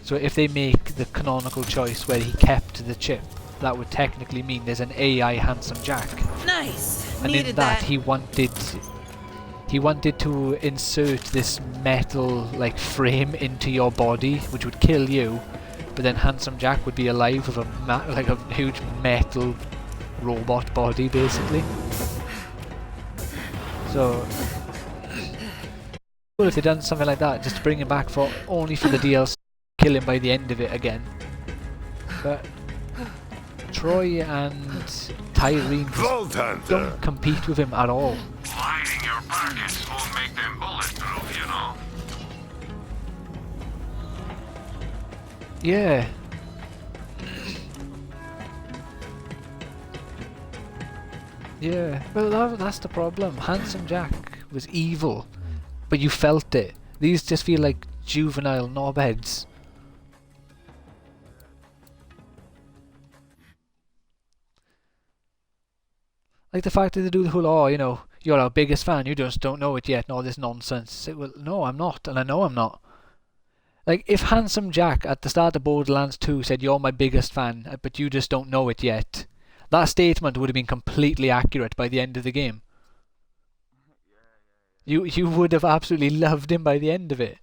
So if they make the canonical choice where he kept the chip, that would technically mean there's an AI Handsome Jack. Nice. And Needed in that he wanted to insert this metal like frame into your body, which would kill you, but then Handsome Jack would be alive with like a huge metal robot body, basically. So, well, if they'd done something like that, just to bring him back for only for the DLC, kill him by the end of it again. But Troy and Tyreen don't compete with him at all. Lining your pockets won't make them bulletproof, you know. Yeah. Yeah, well that's the problem. Handsome Jack was evil, but you felt it. These just feel like juvenile knobheads. Like the fact that they do the whole, oh, you know, you're our biggest fan, you just don't know it yet, and all this nonsense. Well, no, I'm not, and I know I'm not. Like, if Handsome Jack at the start of Borderlands 2 said, you're my biggest fan, but you just don't know it yet, that statement would have been completely accurate by the end of the game. You would have absolutely loved him by the end of it.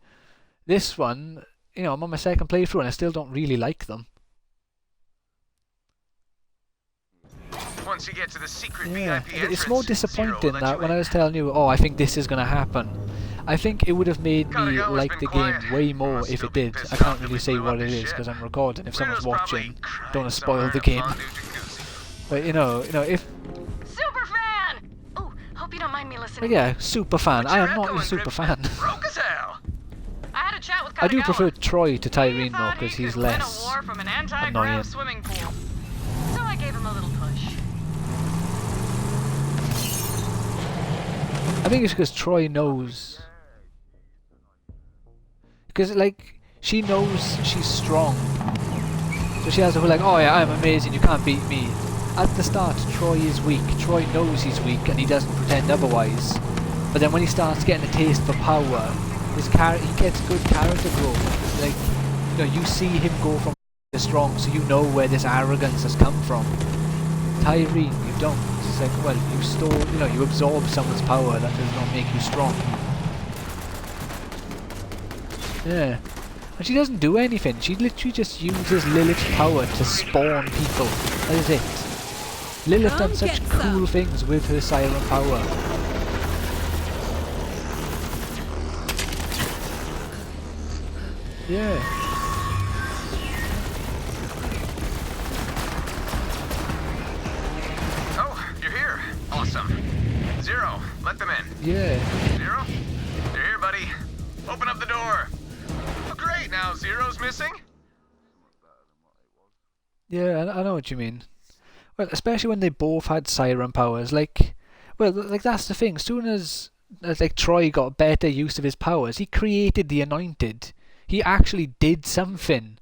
This one, you know, I'm on my second playthrough and I still don't really like them. Once you get to the secret Yeah, VIP entrance, it's more disappointing that when I was telling you, oh, I think this is going to happen, I think it would have made me like the game way more if it did. I can't really say what it is because I'm recording. If someone's watching, don't want to spoil the game. But you know, if... Super fan! Oh, hope you don't mind me listening. Yeah, super fan. I am not a super fan. I had a chat with I do Katagawa. prefer Troy to Tyrene though, because he's less War from an annoying. anti-grav swimming pool. So I gave him a little push. I think it's because Troy knows. Because, like, she knows she's strong. So she has a whole, like, oh yeah, I'm amazing, you can't beat me. At the start, Troy is weak. Troy knows he's weak and he doesn't pretend otherwise. But then when he starts getting a taste for power, he gets good character growth. Like, you know, you see him go from strong, so you know where this arrogance has come from. Tyrene, you don't. It's like, well, you absorb someone's power, that does not make you strong. Yeah. And she doesn't do anything, she literally just uses Lilith's power to spawn people. That is it. Lilith done such cool things with her siren power. Yeah. Oh, you're here. Awesome. Zero, let them in. Yeah. Zero? You're here, buddy. Open up the door. Oh, great, now Zero's missing? Yeah, I know what you mean. Well, especially when they both had siren powers, like... Well, like, that's the thing. As soon as like, Troy got better use of his powers, he created the Anointed. He actually did something.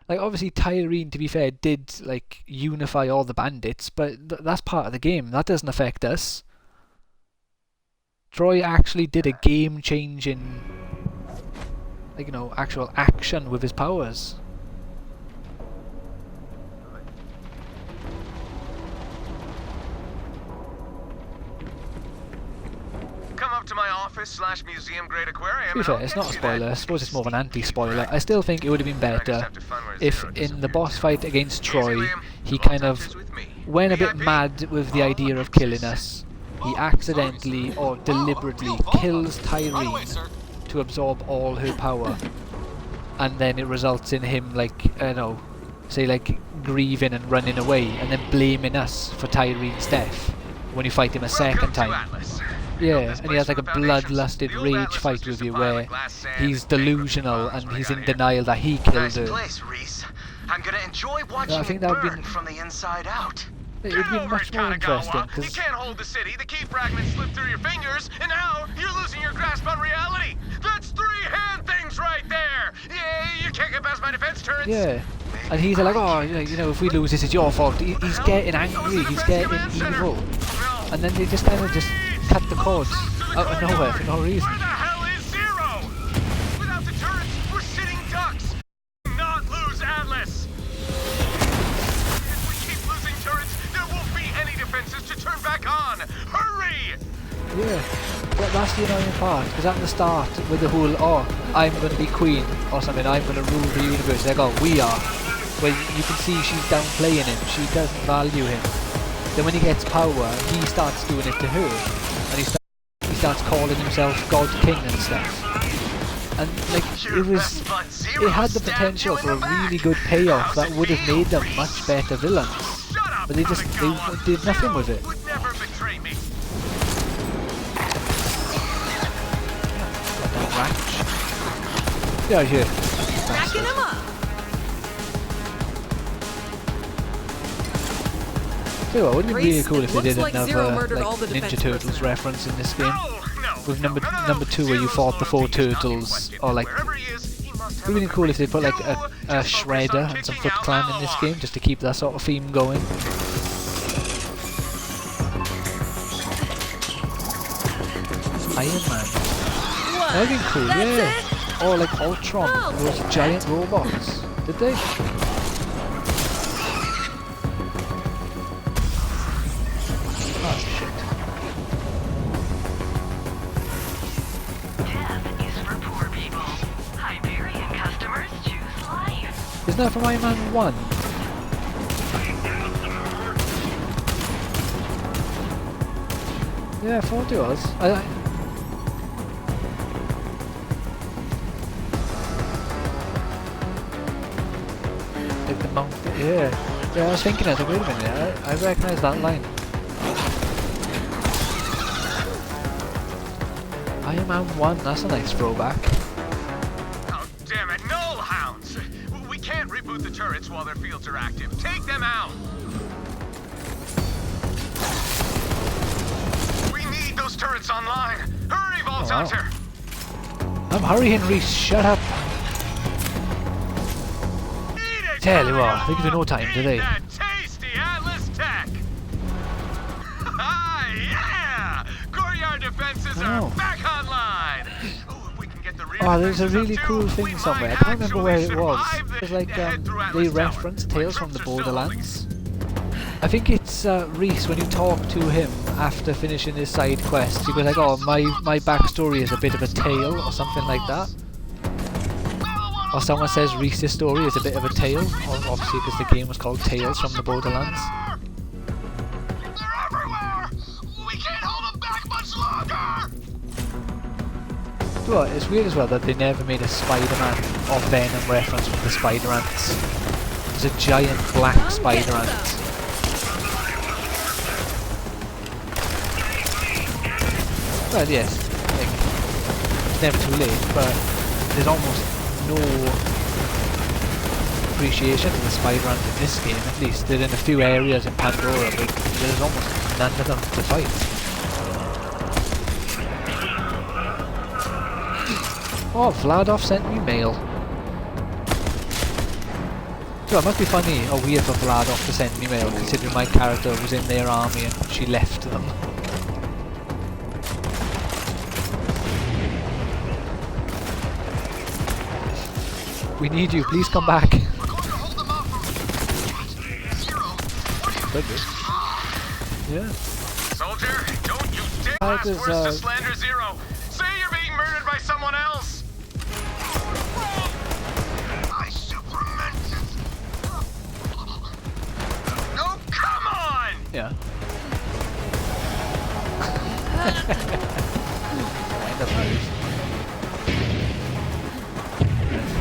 Like, obviously Tyrene, to be fair, did, like, unify all the bandits, but that's part of the game. That doesn't affect us. Troy actually did a game-changing, like, you know, actual action with his powers. Come up to my office/museum grade aquarium. To be fair, it's not a spoiler. I suppose it's more of an anti-spoiler. I still think it would have been better if in the boss fight against Troy, he kind of went a bit mad with the idea of killing us. He accidentally or deliberately kills Tyrene to absorb all her power. And then it results in him, like, I don't know, say like grieving and running away and then blaming us for Tyrene's death when you fight him a second time. Yeah, and he has like a bloodlusted rage fight with you where he's delusional and he's in denial that he killed her. I'm gonna enjoy watching I think that would be from the inside out. It would be much more interesting You because can't hold the city, the key fragments slip through your fingers, and now you're losing your grasp on reality. That's 3 hand things right there. Yeah, you can't get past my defense turrets. yeah, and he's like, oh, you know, if we lose this, it's your fault. He's getting angry, he's getting evil, and then they just kind of just cut the cords out of nowhere for no reason. Where the hell is Zero? Without the turrets, we're sitting ducks. Not lose Atlas. If we keep losing turrets, there won't be any defenses to turn back on. Hurry! Yeah, but that's the annoying part, because at the start with the whole, oh, I'm going to be queen or something, I'm going to rule the universe, they go, we are. Well, you can see she's downplaying him, she doesn't value him. Then when he gets power, he starts doing it to her. And he starts calling himself God King and stuff. And like it had the potential for a really good payoff that would have made them much better villains. But they did nothing with it. Get out of here. Backing him up. So wouldn't it be really cool if they did like another Ninja Turtles reference in this game? With number 2 where you fought the 4 turtles, or like... It would be really cool if they put like a Shredder and some Foot Clan in this game, just to keep that sort of theme going. Iron Man. That'd be cool, yeah. Or like Ultron, those giant robots. Did they? Oh shit. Death is for poor people. Hyperion customers choose life. Isn't that from Iron Man 1? Yeah, I thought it was. Like the mount, yeah. Yeah, I was thinking, I was like, wait a minute, I recognise that line. Iron Man 1, that's a nice throwback. Oh, damn it, null hounds! We can't reboot the turrets while their fields are active. Take them out! We need those turrets online! Hurry, Vault Hunter! I'm hurrying, Reese, shut up! Tell you what, they give you no time, do they? That tasty Atlas tech! Yeah! Courtyard defenses are back online! Oh, if we can get the oh, there's a really cool thing somewhere. I can't remember where it was. It's like they reference Tales from the Borderlands. I think it's Reese, when you talk to him after finishing his side quest, he goes like, oh, my backstory is a bit of a tale, or something like that. Or someone says Reese's story is a bit of a tale, obviously because the game was called Tales from the Borderlands. They're everywhere! We can't hold them back much longer! Well, it's weird as well that they never made a Spider-Man or Venom reference with the Spider Ants. There's a giant black Spider Ant. Well, yes, like, it's never too late, but there's almost no appreciation of the Spider-Man in this game, at least. They're in a few areas in Pandora, but there's almost none of them to fight. Oh, Vladov sent me mail. So it must be funny or weird for Vladov to send me mail, considering my character was in their army and she left them. We need you, please come back. Yeah. Soldier, don't you dare ask words to slander Zero. Say you're being murdered by someone else. I supermeant it. Oh, come on! Yeah.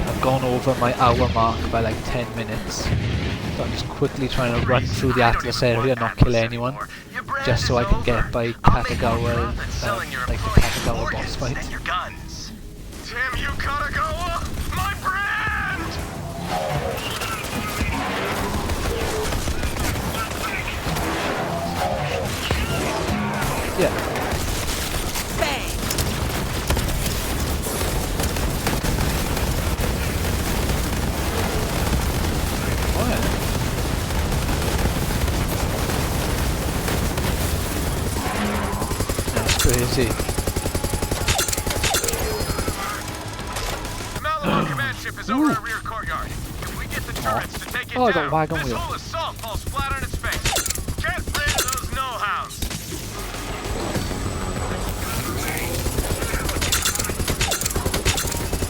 I've gone over my hour mark by like 10 minutes. So I'm just quickly trying to run through the Atlas area and not kill anyone. Just so I can get by Katagawa, like the Katagawa boss fight. Damn you, Katagawa! My brand! Yeah. Bang! Oh yeah. That's crazy. The Malibu command ship is over our rear courtyard. If we get the turrets to take it I got down, wagon this wheel. whole assault falls flat on its face. Get rid of those no-hounds.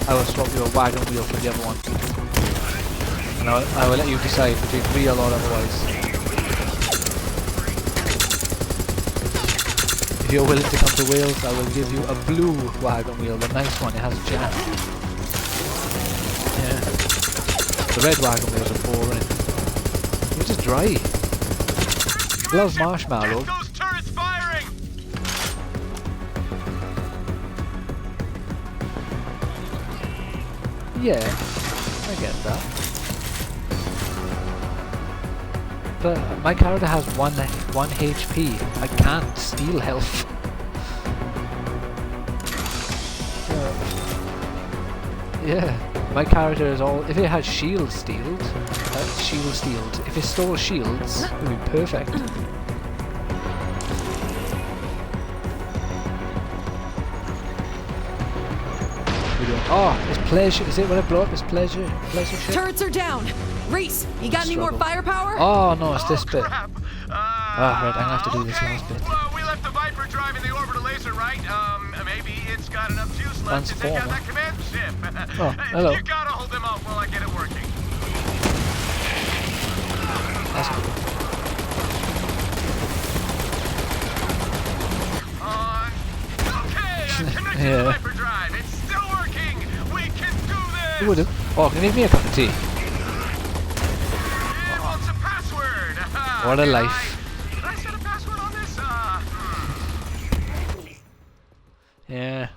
I will swap your wagon wheel for the other one. And I will let you decide between real or otherwise. If you're willing to come to Wales, I will give you a blue wagon wheel, the nice one, it has jam. Yeah. The red wagon wheels are boring. They're just dry. Love marshmallow. Those turrets firing! Yeah, I get that. But my character has one HP. I can't steal health. Yeah, my character is all. If it had shield stealed, if it stole shields, it would be perfect. Oh, it's pleasure. Is it when I blow up? It's pleasure. Pleasure ship? Turrets are down. Reese, you got any more Struggle. firepower? Oh no, it's this bit. Crap. Ah, right, I'm gonna have to do this last bit. Well, we left the Viper driving the orbital laser, right? Maybe it's got enough juice left to take out that command ship. Oh, hello. You gotta hold them off while I get it working. That's cool. Okay, connected Yeah. to Viper drive. It's still working. We can do this. You would've. Oh, can you give me a cup of tea? It wants a password. What a Did life. Did I set a password on this? Yeah.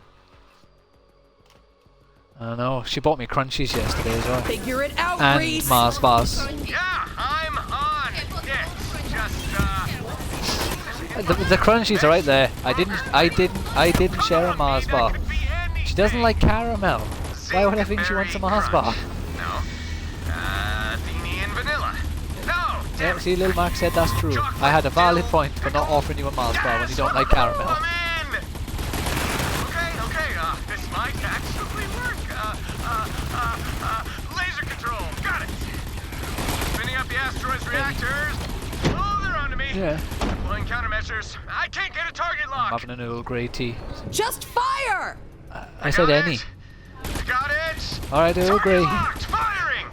I know. She bought me crunchies yesterday as well. Figure it out, And Reese. Mars bars. Yeah, I'm on. It's just The crunchies are right there. I didn't share a Mars bar. She doesn't like caramel. Why would I think she wants a Mars bar? No. Beanie and vanilla. No. Yeah, see, Lil Mac said that's true. I had a valid point for not offering you a Mars bar when you don't like caramel. I'm in. Okay. This might actually work. Laser control. Got it. Spinning up the asteroid's reactors. Oh, they're onto me. Yeah. Deploying countermeasures. I can't get a target lock. I'm having an Earl Grey tea. Just fire! I said any. Got it. Alright, Earl Grey. Locked. Firing.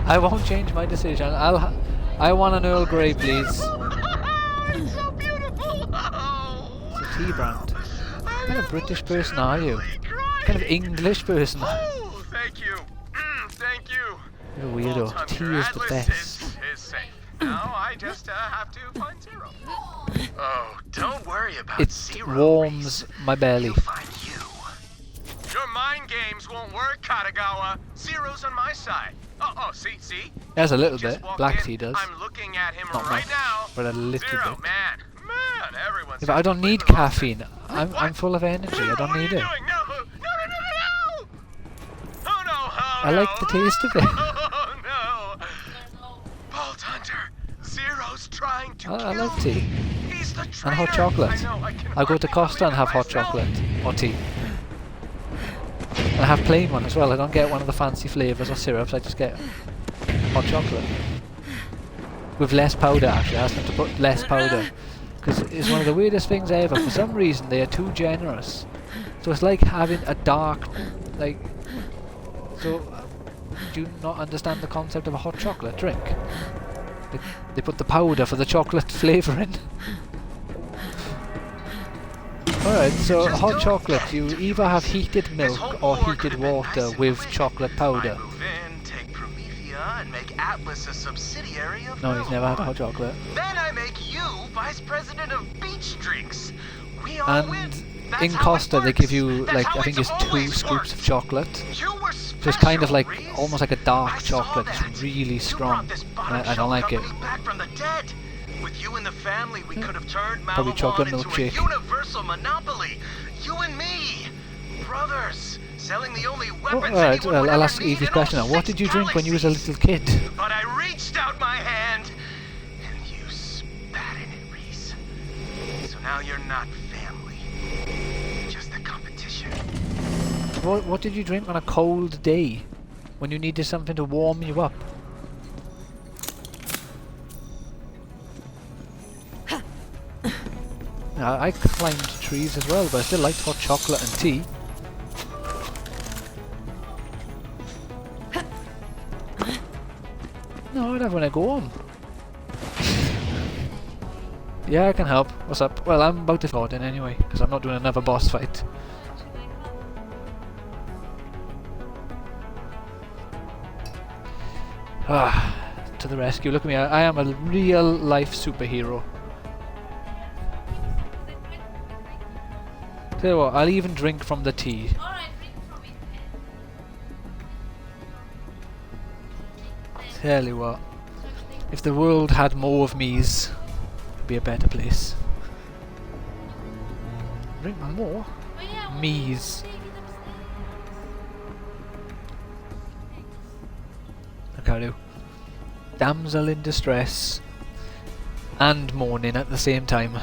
I won't change my decision. I want an Earl Grey, please. It's so beautiful. Oh. It's a tea brand. What kind of British person are you? What kind of English person? Oh, thank you. Thank you. You're a weirdo. Vault Tea Hunter is the Atlas best. is safe. Now I just have to find Zero. Oh, don't worry about It Zero. warms my belly. He'll find you. Your mind games won't work, Katagawa. Zero's on my side. Oh, see? There's a little Just bit. walked Black in. tea does. I'm looking at him Not right much, now. but a little Zero, bit. man, everyone's. Yeah, but I don't need caffeine. I'm full of energy. I don't need it. No. Oh no. I like the taste of it. Oh no. Vault Hunter. Zero's trying to I kill like tea. He's the And traitor. hot chocolate. I know, I can I'll go to hardly Costa and believe have it hot myself. chocolate. Or tea. And I have plain one as well. I don't get one of the fancy flavours or syrups. I just get hot chocolate. With less powder, actually. I asked them to put less powder. Because it's one of the weirdest things ever. For some reason, they are too generous. So it's like having a dark, like... So, do you not understand the concept of a hot chocolate drink? They put the powder for the chocolate flavour in. Alright, so hot chocolate, you either have heated milk or heated water with chocolate powder. Move in, take Promethea, and make Atlas a subsidiary of No, he's never had a hot chocolate. Then I make you vice president of beach drinks. We all win. And That's in how it Costa they give works. you, That's like, how I think it's 2 always scoops of worked. chocolate. You were So it's kind of like, special, Reese. almost like a dark I saw chocolate. that. It's really You strong. brought this And bottom I don't shelf like it. company back from the dead. With you and the family, we could have turned Probably Malawon chocolate into milkshake. a universal monopoly. You and me, brothers, selling the only weapons Alright, anyone would I'll ever ask need Evie's in question all now. What 6 did you drink when you was a galaxies. little kid? But I reached out my hand, and you spat in it, Reese. So now you're not family, just a competition. What did you drink on a cold day? When you needed something to warm you up? I climbed trees as well, but I still liked hot chocolate and tea. No, I'd have when I go home. Yeah, I can help. What's up? Well, I'm about to go in anyway, because I'm not doing another boss fight. Ah, to the rescue. Look at me, I am a real life superhero. Tell you what, I'll even drink from the tea. Tell you what, if the world had more of me's, it'd be a better place. Drink more? Me's. Look how I do. Damsel in distress and mourning at the same time.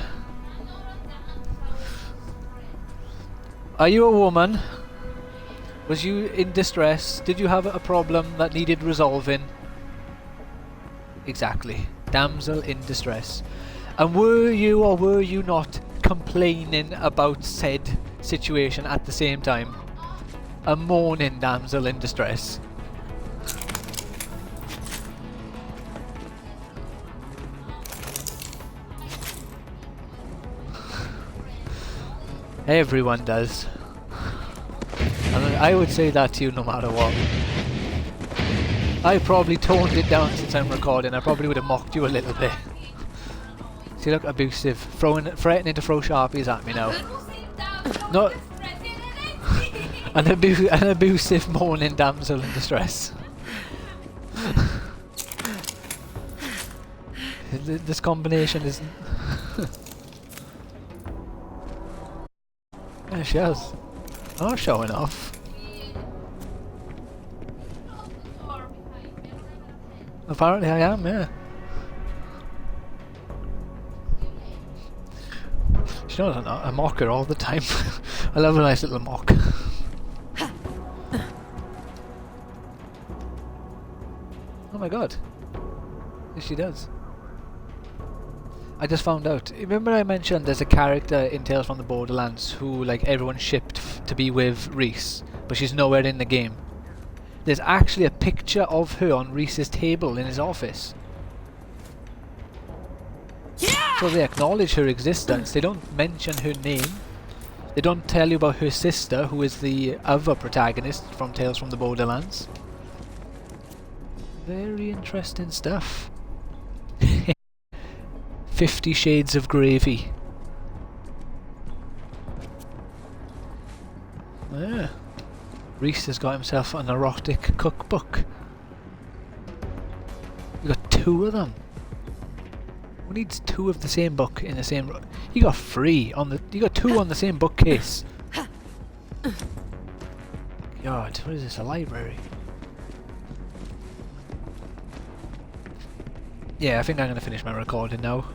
Are you a woman? Was you in distress? Did you have a problem that needed resolving? Exactly. Damsel in distress. And were you or were you not complaining about said situation at the same time? A moaning damsel in distress. Everyone does. And I would say that to you no matter what. I probably toned it down since I'm recording. I probably would have mocked you a little bit. See, look, abusive. Threatening to throw Sharpies at me now. Not an abusive moaning damsel in distress. This combination isn't... Yeah, she has. I'm not showing off. Apparently I am, yeah. She knows I mock her all the time. I love a nice little mock. Oh my god. Yes, she does. I just found out. Remember I mentioned there's a character in Tales from the Borderlands who like everyone shipped to be with Reese, but she's nowhere in the game. There's actually a picture of her on Reese's table in his office. Yeah! So they acknowledge her existence. They don't mention her name. They don't tell you about her sister, who is the other protagonist from Tales from the Borderlands. Very interesting stuff. 50 Shades of Gravy. Yeah. Reese has got himself an erotic cookbook. You got 2 of them. Who needs 2 of the same book in the same? You got 3 on the. You got 2 on the same bookcase. God, what is this? A library? Yeah, I think I'm gonna finish my recording now.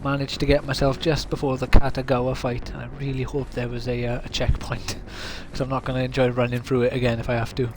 Managed to get myself just before the Katagawa fight, and I really hope there was a checkpoint, because I'm not going to enjoy running through it again if I have to.